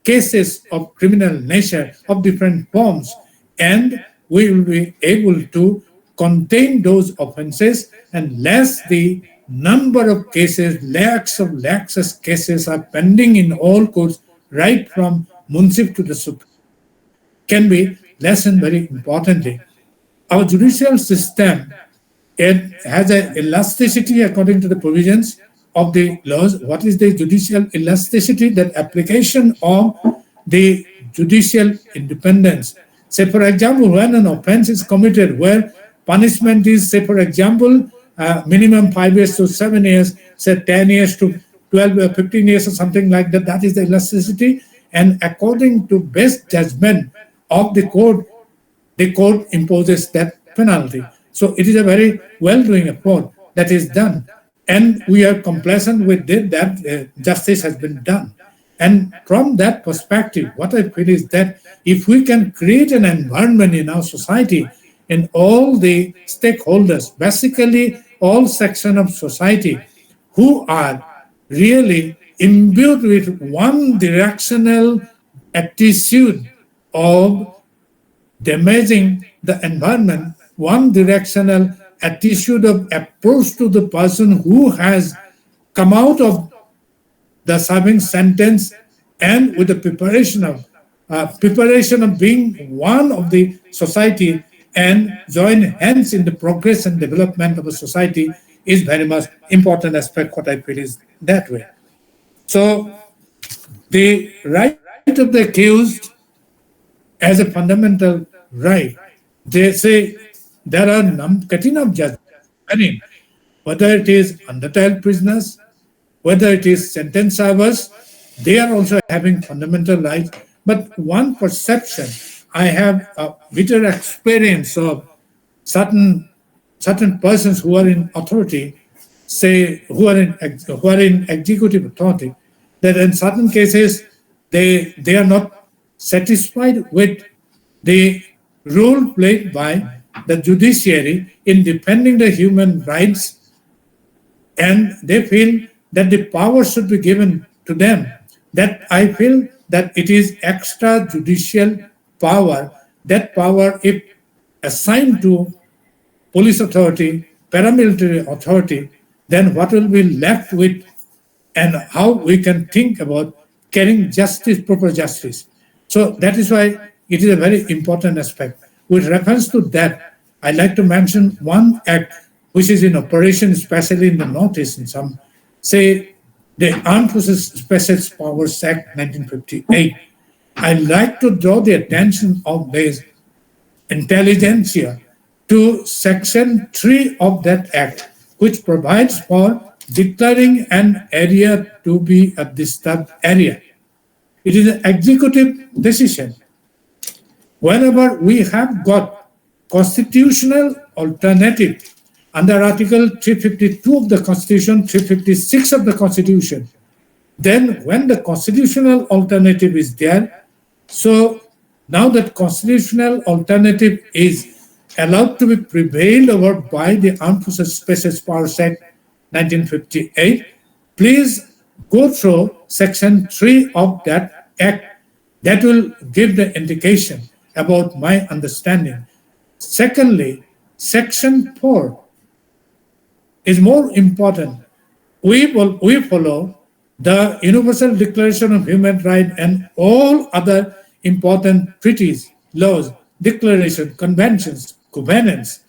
cases of criminal nature of different forms, and we will be able to contain those offenses, and less the number of cases, lakhs of cases are pending in all courts, right from Munsif to the Supreme, can be lesson very importantly. Our judicial system, it has an elasticity according to the provisions of the laws. What is the judicial elasticity? That application of the judicial independence. Say, for example, when an offense is committed where punishment is, say, for example, minimum 5 years to 7 years, say 10 years to 12 or 15 years or something like that, that is the elasticity. And according to best judgment of the court imposes that penalty. So it is a very well-doing effort that is done. And we are complacent with it that justice has been done. And from that perspective, what I feel is that if we can create an environment in our society and all the stakeholders, basically all sections of society who are really imbued with one directional attitude of damaging the environment, one directional attitude of approach to the person who has come out of the serving sentence and with the preparation of being one of the society and join hands in the progress and development of a society is very much important aspect. What I feel is that way. So the right of the accused as a fundamental right. They say there are cutting of judgment, whether it is under-trial prisoners, whether it is sentence servers, they are also having fundamental rights. But one perception, I have a bitter experience of certain persons who are in authority, say who are in executive authority, that in certain cases they are not satisfied with the role played by the judiciary in defending the human rights, and they feel that the power should be given to them. That I feel that it is extrajudicial power. That power, if assigned to police authority, paramilitary authority, then what will be left with and how we can think about carrying justice, proper justice. So that is why it is a very important aspect. With reference to that, I'd like to mention one act which is in operation, especially in the Northeast, in some, say, the Armed Forces Special Powers Act 1958. I'd like to draw the attention of this intelligentsia to Section 3 of that Act, which provides for declaring an area to be a disturbed area. It is an executive decision. Whenever we have got constitutional alternative under Article 352 of the Constitution, 356 of the Constitution, then when the constitutional alternative is there, so now that constitutional alternative is allowed to be prevailed over by the Armed Forces Special Powers Act 1958, please go through Section 3 of that Act. That will give the indication about my understanding. Secondly, Section 4 is more important. We follow the Universal Declaration of Human Rights and all other important treaties, laws, declarations, conventions, covenants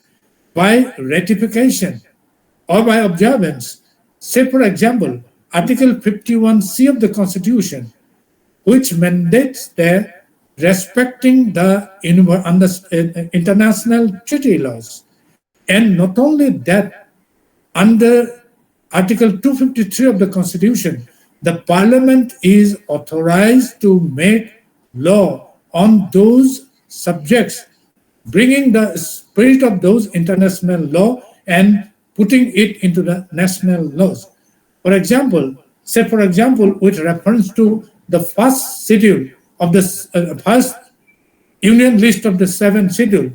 by ratification or by observance. Say, for example, Article 51C of the Constitution, which mandates the respecting the international treaty laws. And not only that, under Article 253 of the Constitution, the Parliament is authorized to make law on those subjects, bringing the spirit of those international law and putting it into the national laws. For example, with reference to the first schedule of the first Union list of the 7th schedule,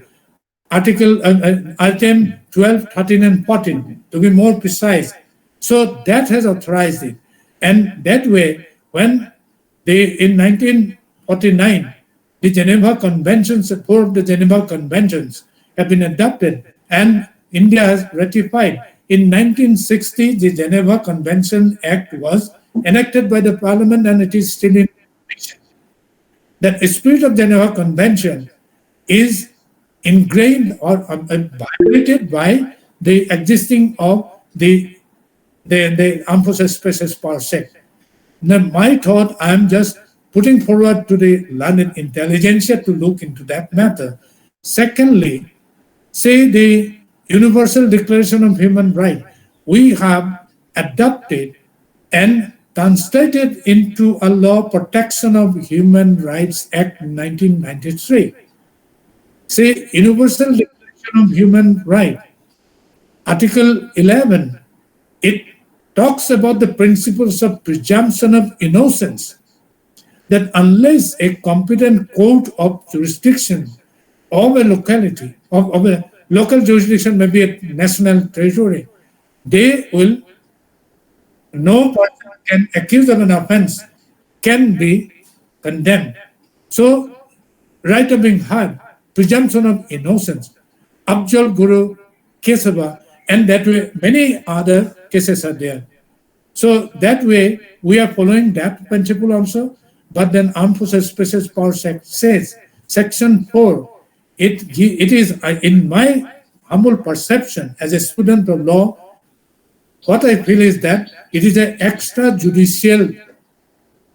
item 12, 13, and 14, to be more precise. So that has authorized it. And that way, when in 1949, the Geneva Conventions, 4 of the Geneva Conventions have been adopted, and India has ratified. In 1960, the Geneva Convention Act was enacted by the Parliament, and it is still in operation. The spirit of Geneva Convention is ingrained or violated by the existing of the armed forces special power sect. Now, my thought, I am just putting forward to the learned intelligentsia to look into that matter. Secondly, say the Universal Declaration of Human Rights, we have adopted and translated into a law protection of Human Rights Act 1993. Say Universal Declaration of Human Rights, Article 11, it talks about the principles of presumption of innocence, that unless a competent court of jurisdiction of a locality, of a local jurisdiction, maybe a national territory, they will, no person can accused of an offense can be condemned. So, right of being heard, presumption of innocence, Abjal Guru, Kesava, and that way many other cases are there. So that way we are following that principle also. But then Armed Forces Special Powers Act says, Section 4, it is, in my humble perception as a student of law, what I feel is that it is an extrajudicial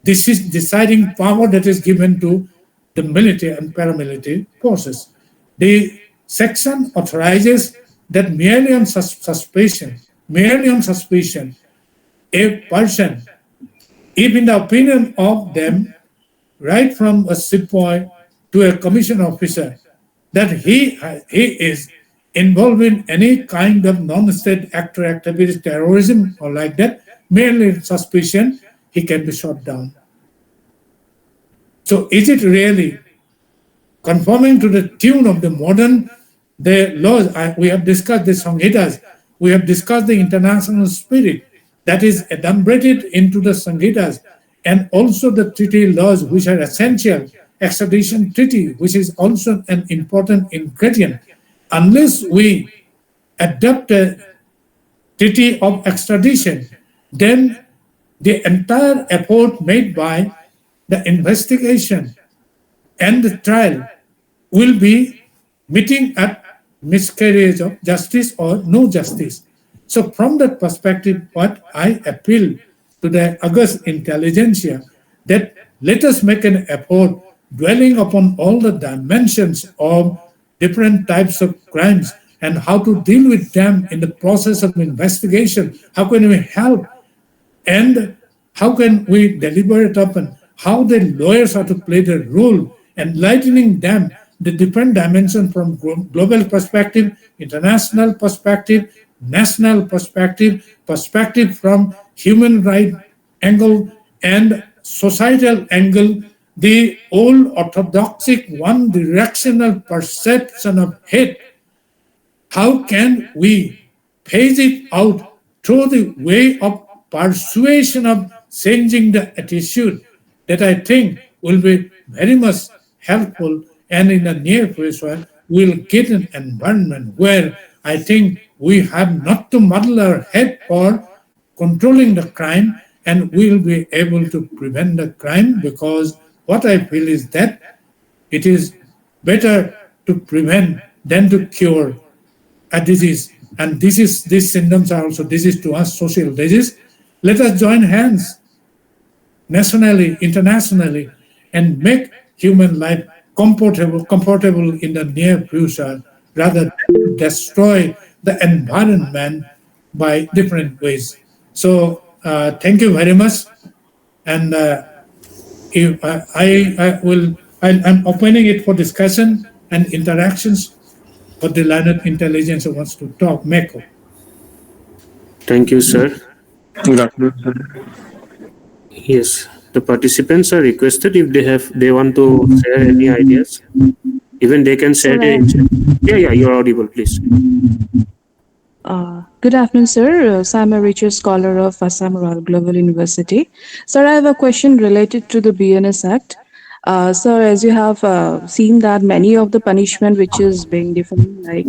deciding power that is given to the military and paramilitary forces. The section authorizes that merely on suspicion, a person, if in the opinion of them, right from a sepoy to a commission officer, that he is involved in any kind of non-state act or activity, terrorism or like that, merely suspicion, he can be shot down. So is it really conforming to the tune of the modern the laws? We have discussed the Samhitas, we have discussed the international spirit that is adumbrated into the Samhitas, and also the treaty laws which are essential, extradition treaty, which is also an important ingredient. Unless we adopt a treaty of extradition, then the entire effort made by the investigation and the trial will be meeting at miscarriage of justice or no justice. So from that perspective, what I appeal to the august intelligentsia, that let us make an effort dwelling upon all the dimensions of different types of crimes and how to deal with them in the process of investigation. How can we help, and how can we deliberate upon how the lawyers are to play their role, enlightening them the different dimensions from global perspective, international perspective, national perspective, perspective from human right angle and societal angle, the old orthodoxic one directional perception of hate. How can we phase it out through the way of persuasion of changing the attitude, that I think will be very much helpful, and in the near future we'll get an environment where I think we have not to muddle our head for controlling the crime, and we'll be able to prevent the crime, because what I feel is that it is better to prevent than to cure a disease. And these symptoms are also disease to us, social disease. Let us join hands nationally, internationally, and make human life comfortable in the near future, rather than to destroy the environment by different ways. So thank you very much. And if I'm opening it for discussion and interactions for the learned intelligence who wants to talk. Meko. Thank you, sir. Good afternoon, sir. Yes, the participants are requested if they want to share any ideas. Even they can share Sir, their insight. Yeah, you're audible, please. good afternoon, sir. So I'm a research scholar of Assam Global University. Sir, I have a question related to the BNS Act. Sir, as you have seen that many of the punishment which is being defined like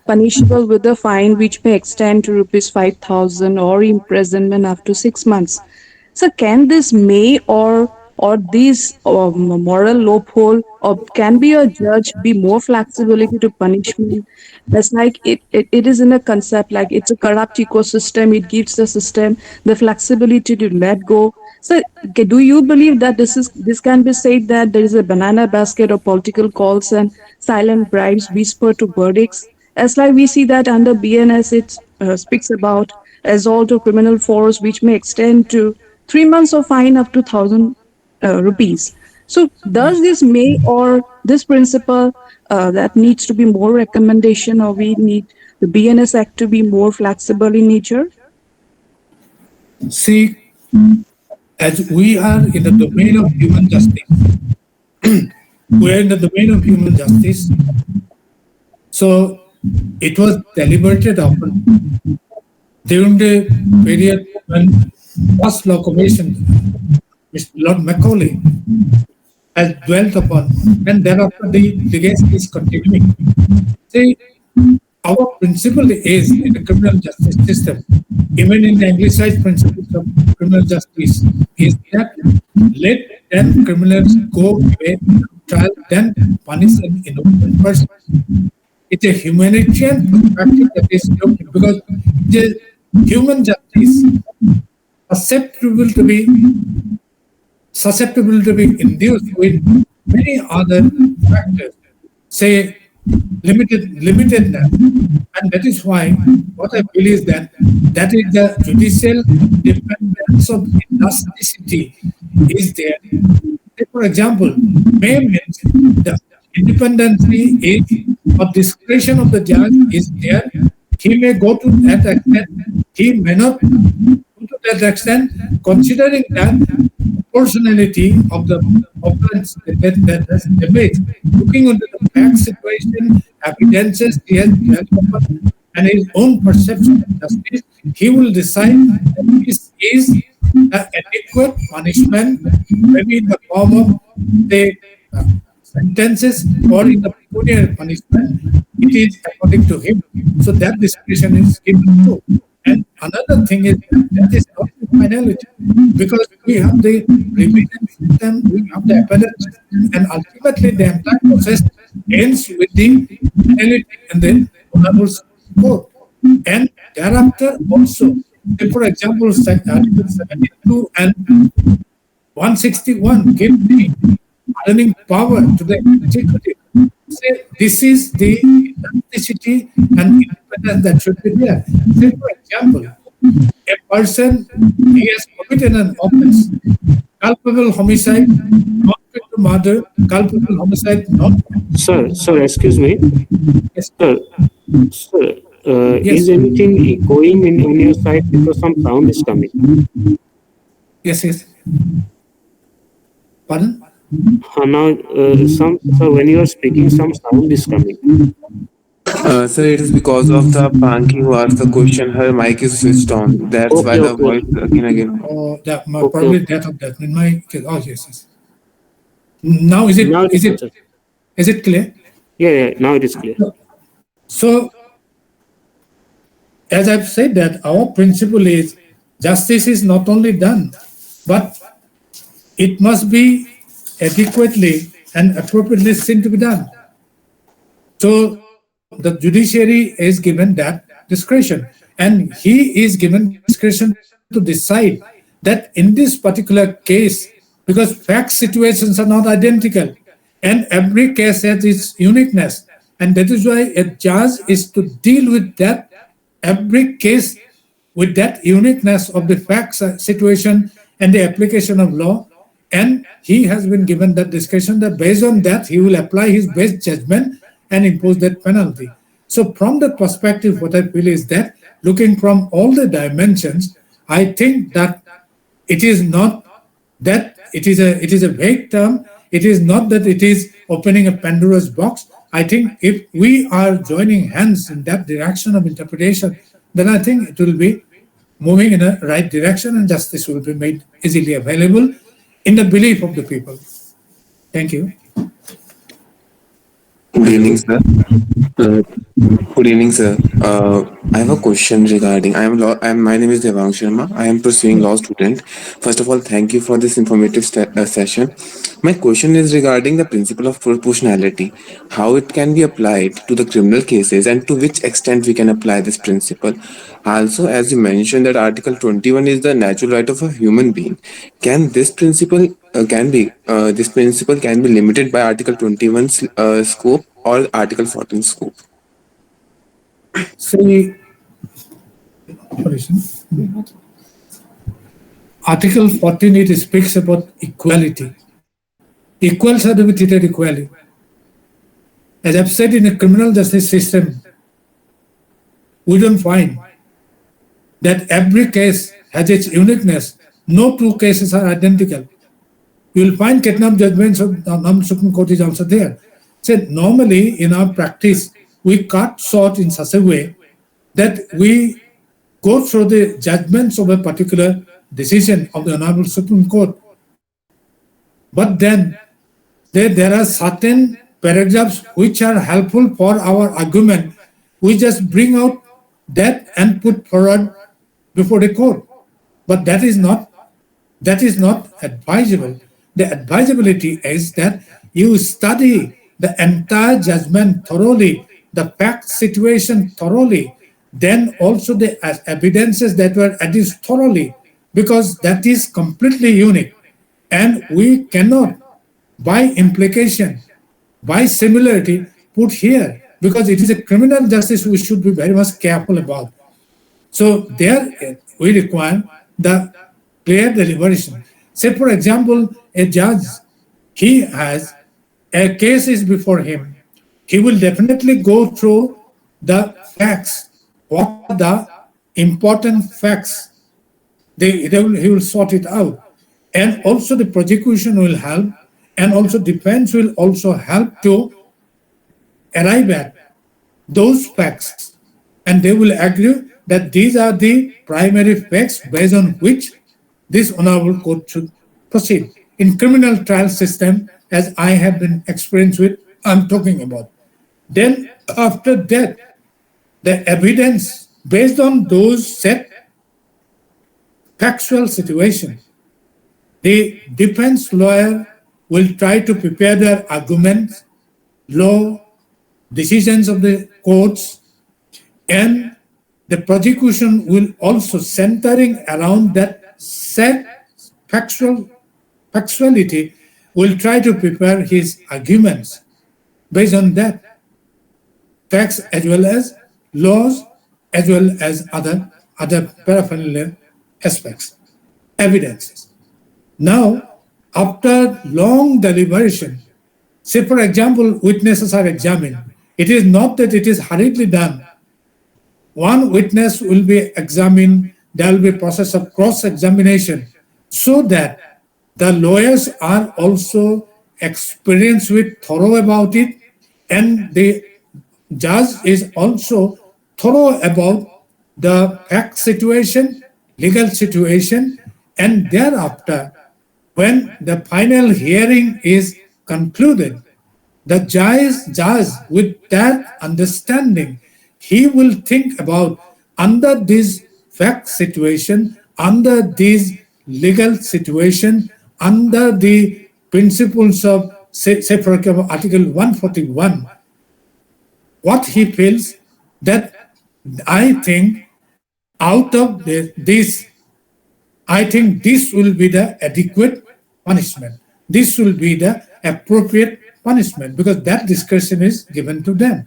punishable with a fine which may extend to rupees 5,000 or imprisonment up to 6 months. So can this may or or these moral loophole, or can be a judge be more flexibility to punishment? That's like it is in a concept like it's a corrupt ecosystem. It gives the system the flexibility to let go. So, okay, do you believe that this can be said that there is a banana basket of political calls and silent bribes whisper to verdicts? As like we see that under BNS, it speaks about assault or criminal force, which may extend to 3 months of fine up to 1,000 rupees. So, does this may or this principle that needs to be more recommendation, or we need the BNS Act to be more flexible in nature? See, as we are in the domain of human justice, we are in the domain of human justice. So it was deliberated upon during the period when first law commission, Mr. Lord Macaulay, has dwelt upon, and thereafter the legacy is continuing. See, our principle is in the criminal justice system, even in the anglicized principles of criminal justice, is that let then criminals go away to trial, then punish an innocent person. It's a humanitarian perspective that is looked because it is human justice susceptible to be induced with many other factors, say limitedness, and that is why what I feel is that that is the judicial independence of elasticity is there. Say, for example, may means the independency is or discretion of the judge is there. He may go to that extent, he may not go to that extent, considering that proportionality of the offense that has debate, looking into the fact situation, evidences he has developed, and his own perception of justice, he will decide that this is an adequate punishment, maybe in the form of the sentences or in the pecuniary punishment. It is according to him. So that discretion is given too. And another thing is that is not the finality, because we have the revision system, we have the appellate system, and ultimately the entire process ends with the finality and the honorable court. And thereafter also, say for example, Article 72 and 161 give the pardoning power to the executive. Say, this is the elasticity and independence that should be there. Say, for example, a person he has committed an offense, culpable homicide, not fit to murder, culpable homicide, not Sir, excuse me. yes, Sir, yes, is anything going in on your side because some sound is coming? yes. Pardon? Now, sir, when you are speaking, some sound is coming. Sir, it is because of the Panky who asked the question. Her mic is switched on. That's why Okay, the okay, voice again. Or that okay, probably okay. that of that in my case. Oh yes. Now is Now it it is is it better. is it clear? Yeah, now it is clear. So as I've said that our principle is justice is not only done, but it must be adequately and appropriately seen to be done. So the judiciary is given that discretion, and he is given discretion to decide that in this particular case, because fact situations are not identical, and every case has its uniqueness, and that is why a judge is to deal with that every case with that uniqueness of the facts situation and the application of law, and he has been given that discretion that based on that he will apply his best judgment and impose that penalty. So from that perspective, what I feel is that looking from all the dimensions, I think that it is not that it is a vague term. It is not that it is opening a Pandora's box. I think if we are joining hands in that direction of interpretation, then I think it will be moving in a right direction and justice will be made easily available in the belief of the people. Thank you. Good evening, sir. Uh, Good evening, sir. I have a question regarding. My name is Devang Sharma. I am pursuing law student. First of all, thank you for this informative session. My question is regarding the principle of proportionality, how it can be applied to the criminal cases, and to which extent we can apply this principle. Also, as you mentioned that Article 21 is the natural right of a human being, can this principle can be limited by Article 21's scope or Article 14 scope? See, Article 14, it speaks about equality. Equals are to be treated equally. As I've said, in a criminal justice system, we don't find that every case has its uniqueness. No two cases are identical. You will find kidnap judgments of the Supreme Court is also there. So normally in our practice, we cut short in such a way that we go through the judgments of a particular decision of the Honorable Supreme Court. But then there are certain paragraphs which are helpful for our argument. We just bring out that and put forward before the court. But that is not advisable. The advisability is that you study the entire judgment thoroughly, the fact situation thoroughly, then also the evidences that were adduced thoroughly, because that is completely unique. And we cannot, by implication, by similarity, put here, because it is a criminal justice we should be very much careful about. So there we require the clear deliberation. Say, for example, a judge, he has a case is before him. He will definitely go through the facts. What are the important facts? He will sort it out. And also the prosecution will help, and also defense will also help to arrive at those facts. And they will agree that these are the primary facts based on which this honorable court should proceed. In criminal trial system, as I have been experienced with, I'm talking about. Then after that, the evidence based on those set factual situation, the defense lawyer will try to prepare their arguments, law, decisions of the courts, and the prosecution will also centering around that set factuality will try to prepare his arguments based on that facts as well as laws as well as other paraphernalia aspects, evidences. Now, after long deliberation, say for example, witnesses are examined. It is not that it is hurriedly done. One witness will be examined, there will be a process of cross-examination, so that the lawyers are also experienced with, thorough about it, and the judge is also thorough about the fact situation, legal situation, and thereafter, when the final hearing is concluded, the judge with that understanding, he will think about under this fact situation, under this legal situation, under the principles of, say for example, Article 141, what he feels that I think out of this, I think this will be the adequate punishment. This will be the appropriate punishment, because that discretion is given to them.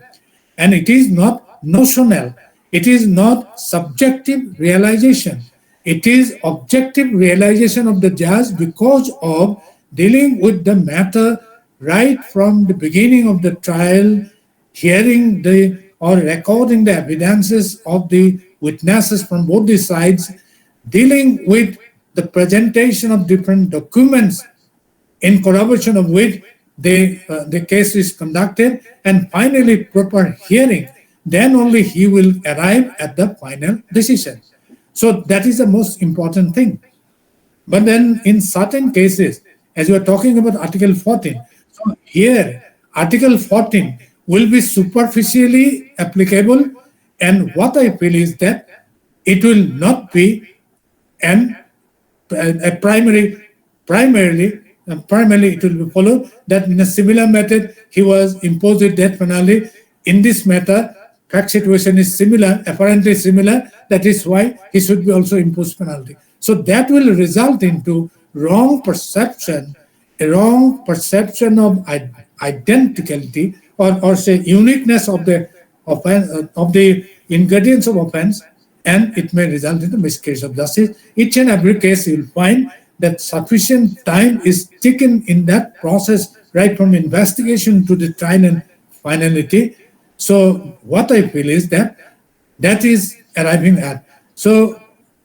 And it is not notional. It is not subjective realization. It is objective realization of the judge because of dealing with the matter right from the beginning of the trial, hearing or recording the evidences of the witnesses from both the sides, dealing with the presentation of different documents in corroboration of which the case is conducted, and finally proper hearing, then only he will arrive at the final decision. So that is the most important thing. But then in certain cases, as we are talking about Article 14, so here Article 14 will be superficially applicable, and what I feel is that it will not be an a primarily it will be followed that in a similar method he was imposed with death penalty. In this matter, fact situation is similar, apparently similar. That is why he should be also imposed penalty. So that will result into wrong perception, a wrong perception of identicality, or say uniqueness of the offense, of the ingredients of offense, and it may result in the miscarriage of justice. Each and every case you will find that sufficient time is taken in that process, right from investigation to the trial and finality. So what I feel is that that is arriving at. So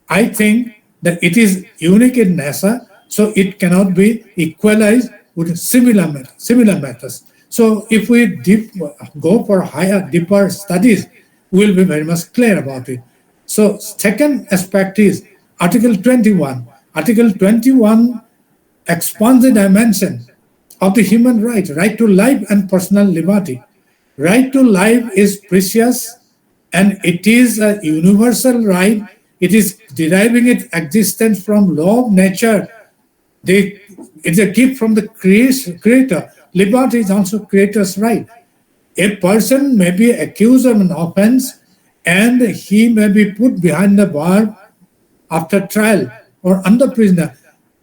I think that it is unique in NASA, so it cannot be equalized with similar methods. So if we go for higher, deeper studies, we'll be very much clear about it. So second aspect is Article 21. Article 21 expands the dimension of the human right to life and personal liberty. Right to life is precious and it is a universal right. It is deriving its existence from law of nature. It's a gift from the creator. Liberty is also creator's right. A person may be accused of an offense and he may be put behind the bar after trial or under prisoner.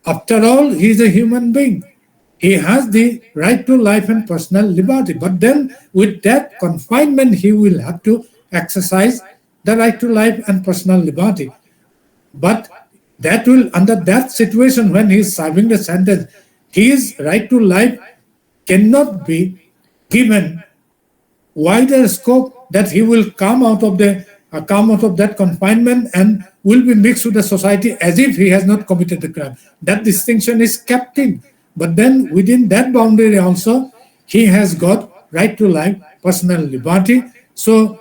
After all, he is a human being. He has the right to life and personal liberty. But then, with that confinement, he will have to exercise the right to life and personal liberty. But that will, under that situation, when he is serving the sentence, his right to life cannot be given wider scope that he will come out of that confinement and will be mixed with the society as if he has not committed the crime. That distinction is kept in. But then within that boundary also, he has got right to life, personal liberty. So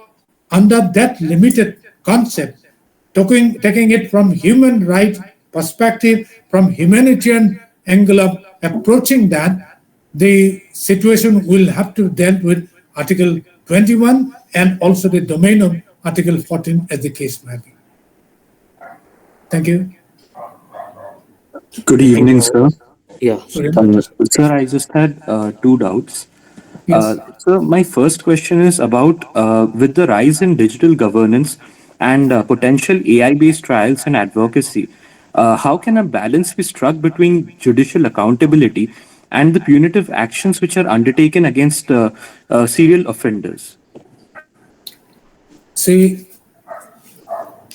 under that limited concept, taking it from human right perspective, from humanitarian angle of approaching that, the situation will have to deal with Article 21 and also the domain of Article 14 as the case may be. Thank you. Good evening, sir. Yeah. Sir, I just had two doubts. Yes. So, my first question is about with the rise in digital governance and potential AI based trials and advocacy, how can a balance be struck between judicial accountability and the punitive actions which are undertaken against serial offenders? See,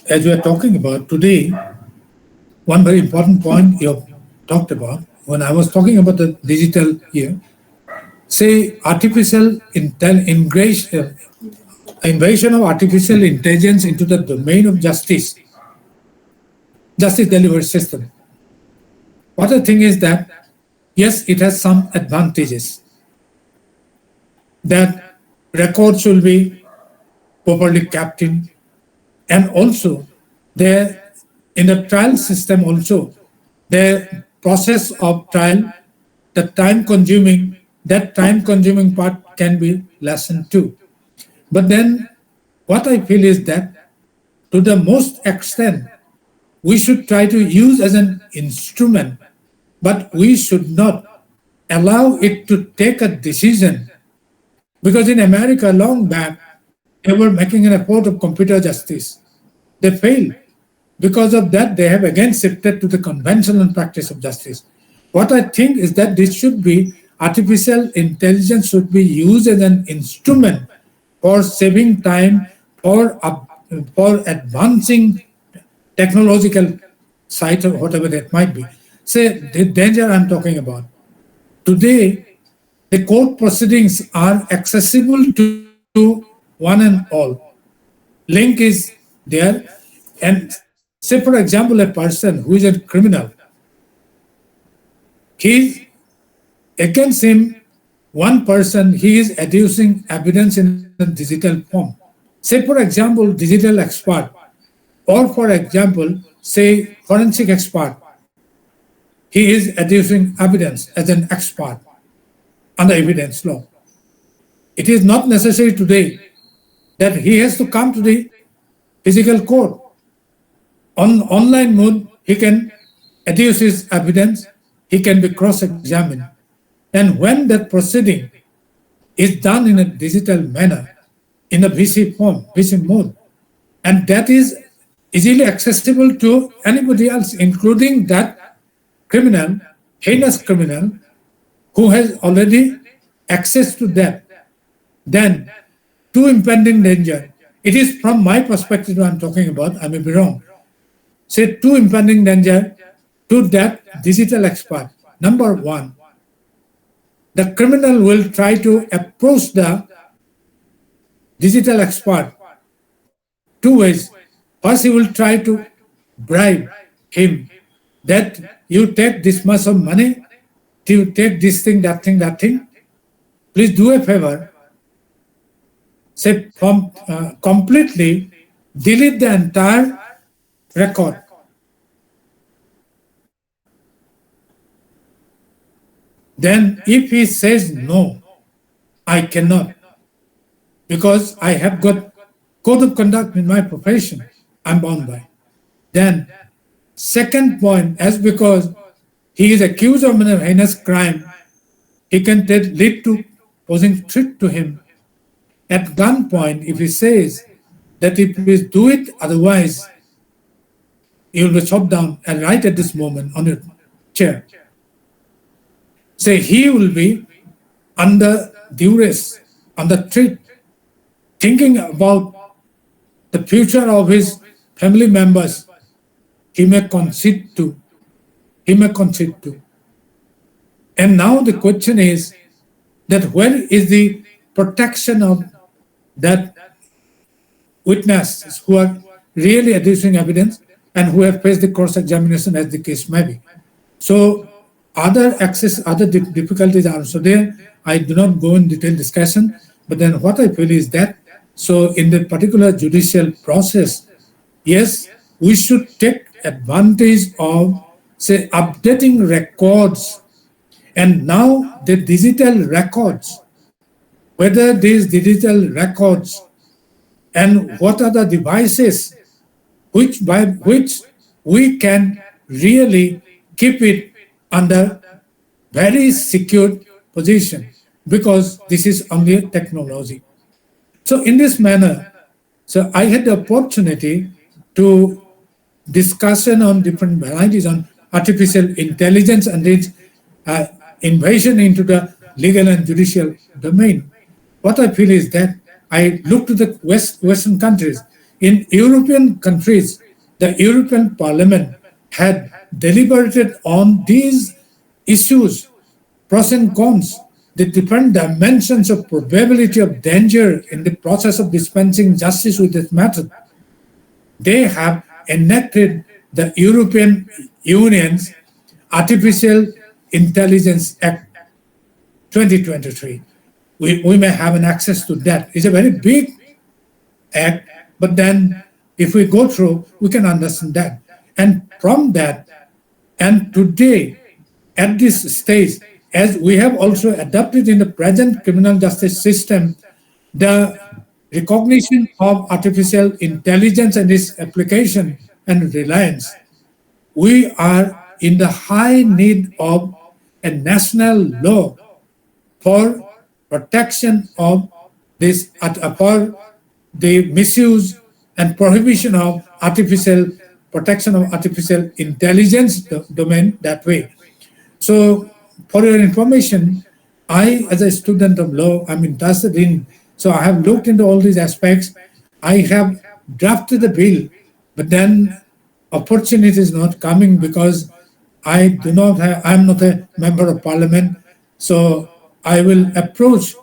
as we are talking about today, one very important point you have talked about, when I was talking about the digital here, say invasion of artificial intelligence into the domain of justice delivery system. What I think is that, yes, it has some advantages. That records will be properly kept in, and also there in the trial system also, the process of trial, the time consuming part can be lessened too. But then what I feel is that to the most extent, we should try to use as an instrument, but we should not allow it to take a decision. Because in America, long back, they were making an effort of computer justice. They failed. Because of that, they have again shifted to the conventional practice of justice. What I think is that this should be, artificial intelligence should be used as an instrument for saving time, for advancing technological side or whatever that might be. Say, the danger I'm talking about. Today, the court proceedings are accessible to one and all. Link is there. And say, for example, a person who is a criminal, he against him, one person, he is adducing evidence in a digital form. Say, for example, digital expert, or for example, say, forensic expert. He is adducing evidence as an expert under evidence law. It is not necessary today that he has to come to the physical court. On online mode, he can adduce his evidence, he can be cross-examined. And when that proceeding is done in a digital manner, in a VC form, VC mode, and that is easily accessible to anybody else, including that criminal, heinous criminal, who has already access to that, then two impending danger. It is from my perspective I'm talking about, I may be wrong. Say two impending danger to that digital expert. Number one, the criminal will try to approach the digital expert two ways. First, he will try to bribe him that you take this much of money, you take this thing, that thing, that thing. Please do a favor, say completely delete the entire record. Then if he says no, I cannot, because I have got code of conduct in my profession, I'm bound by. Then second point, as because he is accused of a heinous crime, he can lead to posing threat to him. At gunpoint, if he says that if you do it, otherwise you will be shot down and right at this moment on your chair. Say he will be under duress, under threat, thinking about the future of his family members. He may concede to. And now the question is that where is the protection of that witnesses who are really adducing evidence and who have faced the cross-examination as the case may be. So other difficulties are also there. I do not go in detailed discussion, but then what I feel is that, so in the particular judicial process, yes, we should take advantage of, say, updating records. And now the digital records, whether these digital records and what are the devices by which we can really keep it under very secure position, because this is only a technology. So in this manner, so I had the opportunity to discussion on different varieties on artificial intelligence and its invasion into the legal and judicial domain. What I feel is that I look to the Western countries. In European countries, the European Parliament had deliberated on these issues, pros and cons, the different dimensions of probability of danger in the process of dispensing justice with this method. They have enacted the European Union's Artificial Intelligence Act 2023. We may have an access to that. It's a very big act, but then if we go through, we can understand that. And from that, and today, at this stage, as we have also adopted in the present criminal justice system, the recognition of artificial intelligence and its application and reliance, we are in the high need of a national law for protection of this, for the misuse and prohibition of protection of artificial intelligence domain that way. So for your information, I, as a student of law, I'm interested in, so I have looked into all these aspects. I have drafted the bill, but then opportunity is not coming because I'm not a member of parliament. So I will approach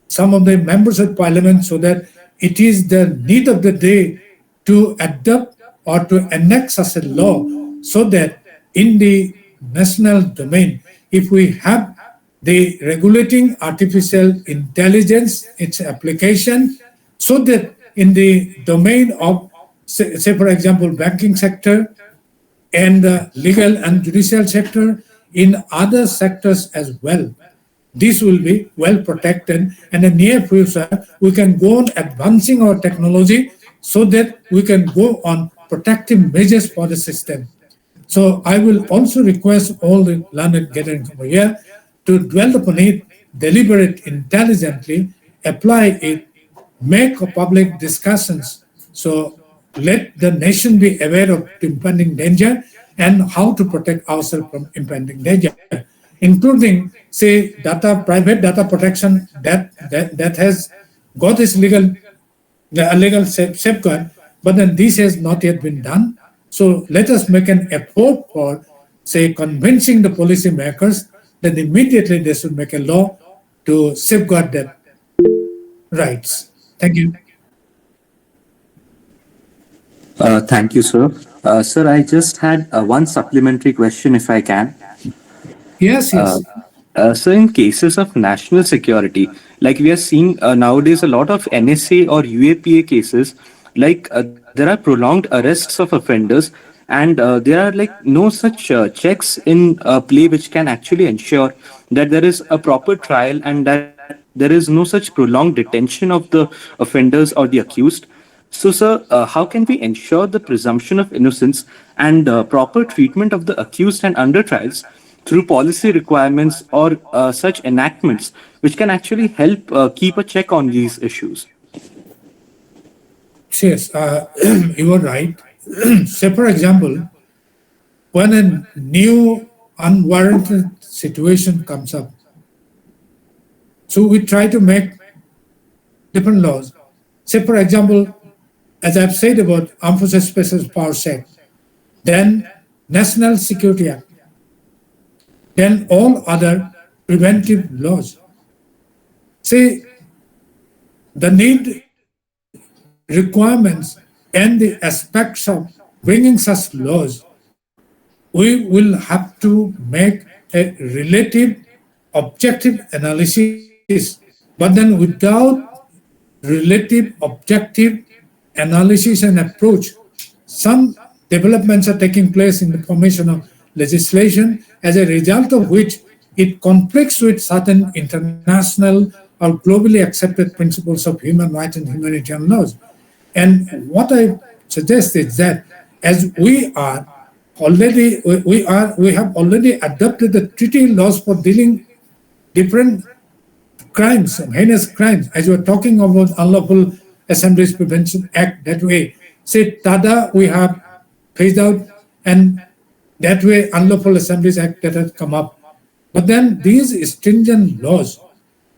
some of the members of parliament so that it is the need of the day to adopt or to enact such a law so that in the national domain, if we have the regulating artificial intelligence, its application, so that in the domain of, say for example, banking sector and the legal and judicial sector, in other sectors as well, this will be well protected. And in the near future, we can go on advancing our technology so that we can go on protective measures for the system. So I will also request all the learned gathering over here to dwell upon it, deliberate intelligently, apply it, make public discussions. So let the nation be aware of the impending danger and how to protect ourselves from impending danger, including, say, private data protection that has got its legal safeguard, but then this has not yet been done. So let us make an effort for, say, convincing the policymakers that immediately they should make a law to safeguard their rights. Thank you. Thank you, sir. Sir, I just had one supplementary question, if I can. Yes, Uh, yes. so, in cases of national security, like we are seeing nowadays, a lot of NSA or UAPA cases, like there are prolonged arrests of offenders, and there are like no such checks in play which can actually ensure that there is a proper trial and that there is no such prolonged detention of the offenders or the accused. So, sir, how can we ensure the presumption of innocence and proper treatment of the accused and under trials through policy requirements or such enactments, which can actually help keep a check on these issues? Yes, you are right. Say, for example, when a new unwarranted situation comes up, so we try to make different laws. Say, for example, as I've said about Armed Forces Special Powers Act, then National Security Act, then all other preventive laws. See, the need, requirements, and the aspects of bringing such laws, we will have to make a relative objective analysis, but then without relative objective analysis and approach, some developments are taking place in the formation of legislation as a result of which it conflicts with certain international or globally accepted principles of human rights and humanitarian laws. And what I suggest is that as we have already adopted the treaty laws for dealing different crimes, heinous crimes, as you were talking about unlawful assemblies prevention act, that way. Say TADA we have phased out, and that way unlawful assemblies act that has come up. But then these stringent laws,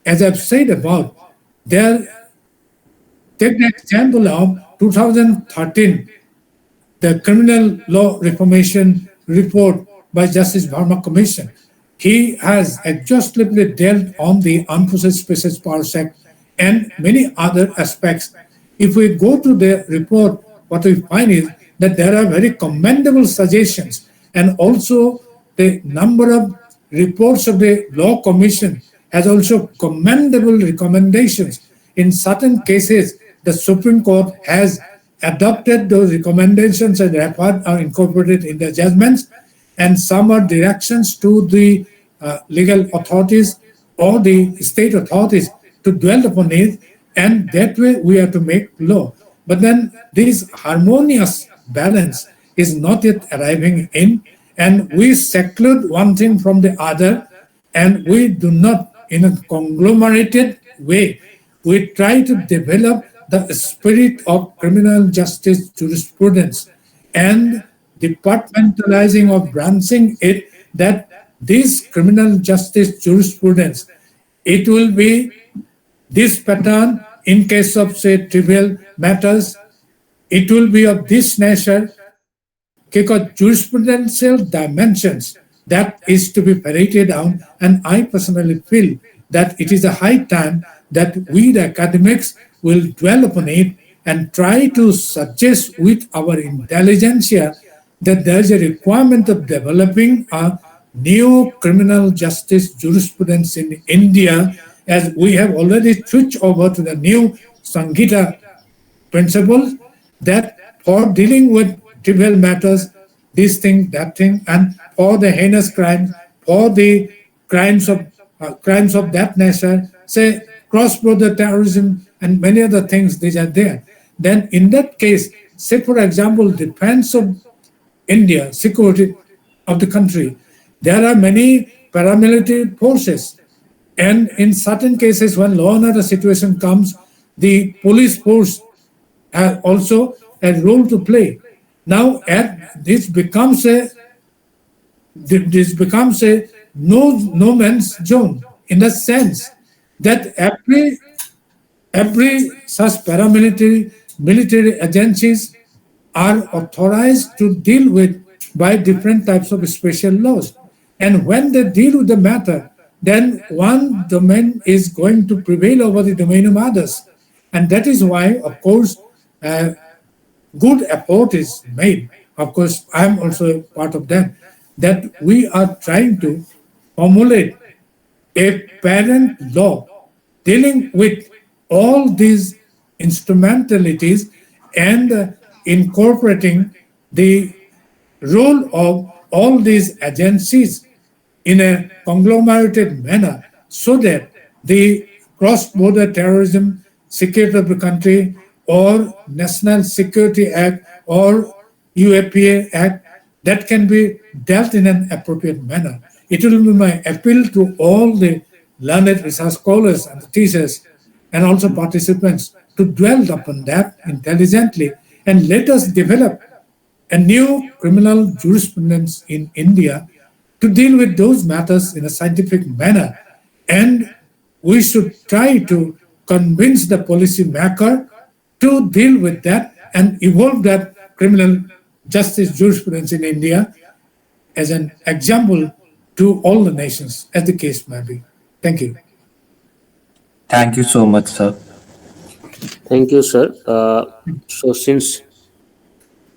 as I've said about, they take the example of 2013, the Criminal Law Reformation Report by Justice Verma Commission. He has exhaustively dealt on the Armed Forces Special Powers Act and many other aspects. If we go to the report, what we find is that there are very commendable suggestions, and also the number of reports of the Law Commission has also commendable recommendations. In certain cases, the Supreme Court has adopted those recommendations and are incorporated in the judgments, and some are directions to the legal authorities or the state authorities to dwell upon it, and that way we have to make law. But then this harmonious balance is not yet arriving in, and we seclude one thing from the other, and we do not, in a conglomerated way, we try to develop the spirit of criminal justice jurisprudence and departmentalizing or branching it, that this criminal justice jurisprudence, it will be this pattern in case of, say, trivial matters. It will be of this nature because jurisprudential dimensions that is to be paraded out. And I personally feel that it is a high time that we, the academics, will dwell upon it and try to suggest with our intelligentsia that there is a requirement of developing a new criminal justice jurisprudence in India, as we have already switched over to the new Sanghita principles, that for dealing with trivial matters, this thing, that thing, and for the heinous crimes, for the crimes of crimes of that nature, say cross-border terrorism and many other things, these are there. Then in that case, say for example, defense of India, security of the country, there are many paramilitary forces. And in certain cases, when law and order situation comes, the police force has also a role to play. Now, this becomes a no man's zone in the sense that every such paramilitary military agencies are authorized to deal with by different types of special laws. And when they deal with the matter, then one domain is going to prevail over the domain of others. And that is why, of course, uh, good effort is made. Of course, I am also part of that, that we are trying to formulate a parent law dealing with all these instrumentalities and incorporating the role of all these agencies in a conglomerated manner so that the cross-border terrorism, security of the country, or National Security Act or UAPA Act, that can be dealt in an appropriate manner. It will be my appeal to all the learned research scholars and the teachers and also participants to dwell upon that intelligently and let us develop a new criminal jurisprudence in India to deal with those matters in a scientific manner. And we should try to convince the policy maker to deal with that and evolve that criminal justice jurisprudence in India as an example to all the nations, as the case may be. Thank you. Thank you so much, sir. Thank you, sir. So since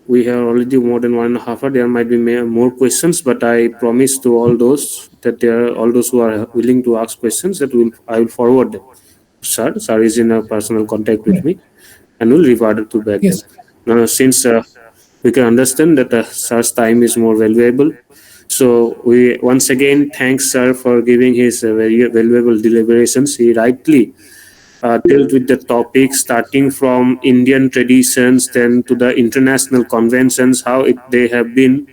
we have already more than 1.5 hour, there might be more questions, but I promise to all those that there are all those who are willing to ask questions that I will forward them. Sir, sir is in a personal contact with me, and will revert to back them. Yes. Now, since we can understand that sir's time is more valuable, so we once again thanks sir for giving his very valuable deliberations. He rightly dealt with the topic starting from Indian traditions, then to the international conventions, how they have been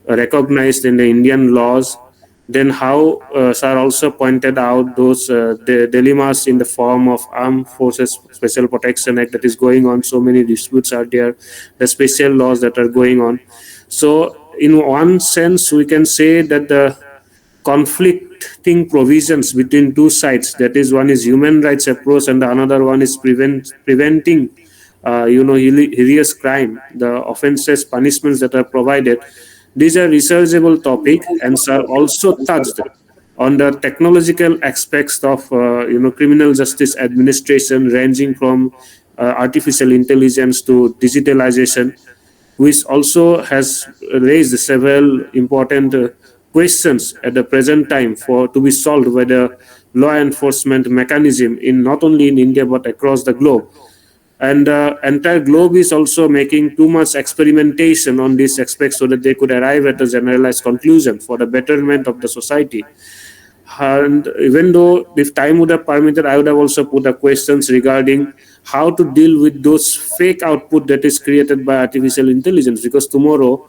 recognized in the Indian laws. Then how sir also pointed out those the dilemmas in the form of Armed Forces Special Protection Act that is going on. So many disputes are there, the special laws that are going on. So in one sense, we can say that the conflicting provisions between two sides, that is, one is human rights approach and the another one is preventing hideous crime, the offenses punishments that are provided, these are researchable topic, and sir also touched on the technological aspects of criminal justice administration, ranging from artificial intelligence to digitalization, which also has raised several important questions at the present time for to be solved by the law enforcement mechanism in not only in India but across the globe. And the entire globe is also making too much experimentation on these aspects so that they could arrive at a generalized conclusion for the betterment of the society. And even though if time would have permitted, I would have also put the questions regarding how to deal with those fake output that is created by artificial intelligence, because tomorrow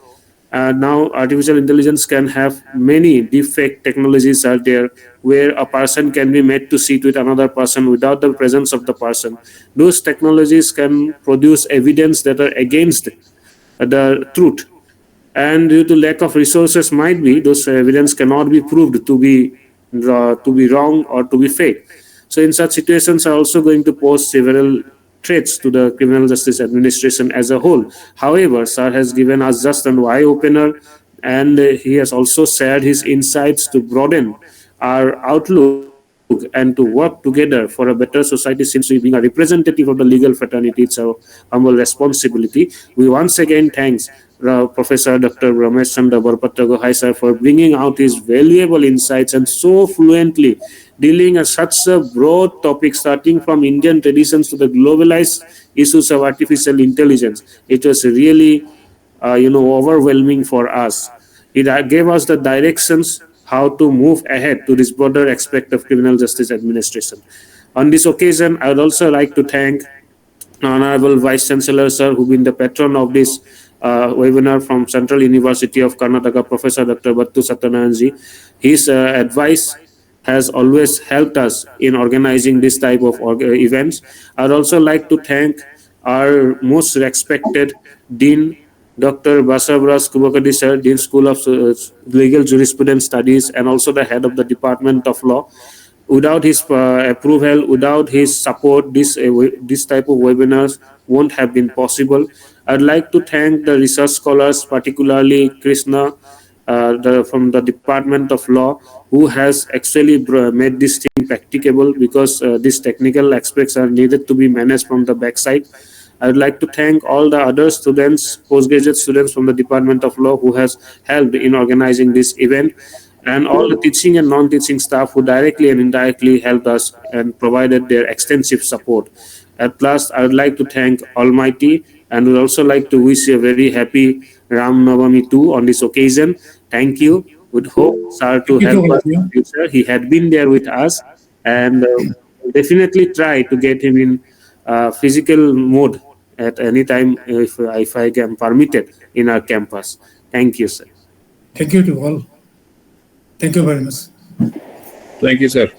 now artificial intelligence can have many defect technologies are there where a person can be made to sit with another person without the presence of the person. Those technologies can produce evidence that are against the truth, and due to lack of resources might be those evidence cannot be proved to be wrong or to be fake. So in such situations are also going to pose several threats to the criminal justice administration as a whole. However, sir has given us just an eye opener, and he has also shared his insights to broaden our outlook and to work together for a better society. Since we being a representative of the legal fraternity, it's our humble responsibility. We once again thanks Professor Dr. Ramesh Chandra Barpatragohain sir for bringing out his valuable insights and so fluently dealing at such a broad topic, starting from Indian traditions to the globalized issues of artificial intelligence. It was really, overwhelming for us. It gave us the directions how to move ahead to this broader aspect of criminal justice administration. On this occasion, I would also like to thank Honorable Vice Chancellor Sir, who been the patron of this webinar from Central University of Karnataka, Professor Dr. Battu Satyanarayanji. His advice has always helped us in organizing this type of events. I'd also like to thank our most respected Dean, Dr. Basavaraj Kubakadi Sir, Dean School of Legal Jurisprudence Studies, and also the head of the Department of Law. Without his approval, without his support, this type of webinars won't have been possible. I'd like to thank the research scholars, particularly Krishna from the Department of Law, who has actually made this thing practicable, because these technical aspects are needed to be managed from the backside. I would like to thank all the other students, postgraduate students from the Department of Law, who has helped in organizing this event, and all the teaching and non-teaching staff who directly and indirectly helped us and provided their extensive support. At last, I would like to thank Almighty, and would also like to wish you a very happy Ram Navami too on this occasion. Thank you. Would hope Sir to Thank you to help all us of in you. the future. He had been there with us, and definitely try to get him in physical mode at any time, if I can permitted, in our campus. Thank you, sir. Thank you to all. Thank you very much. Thank you, sir.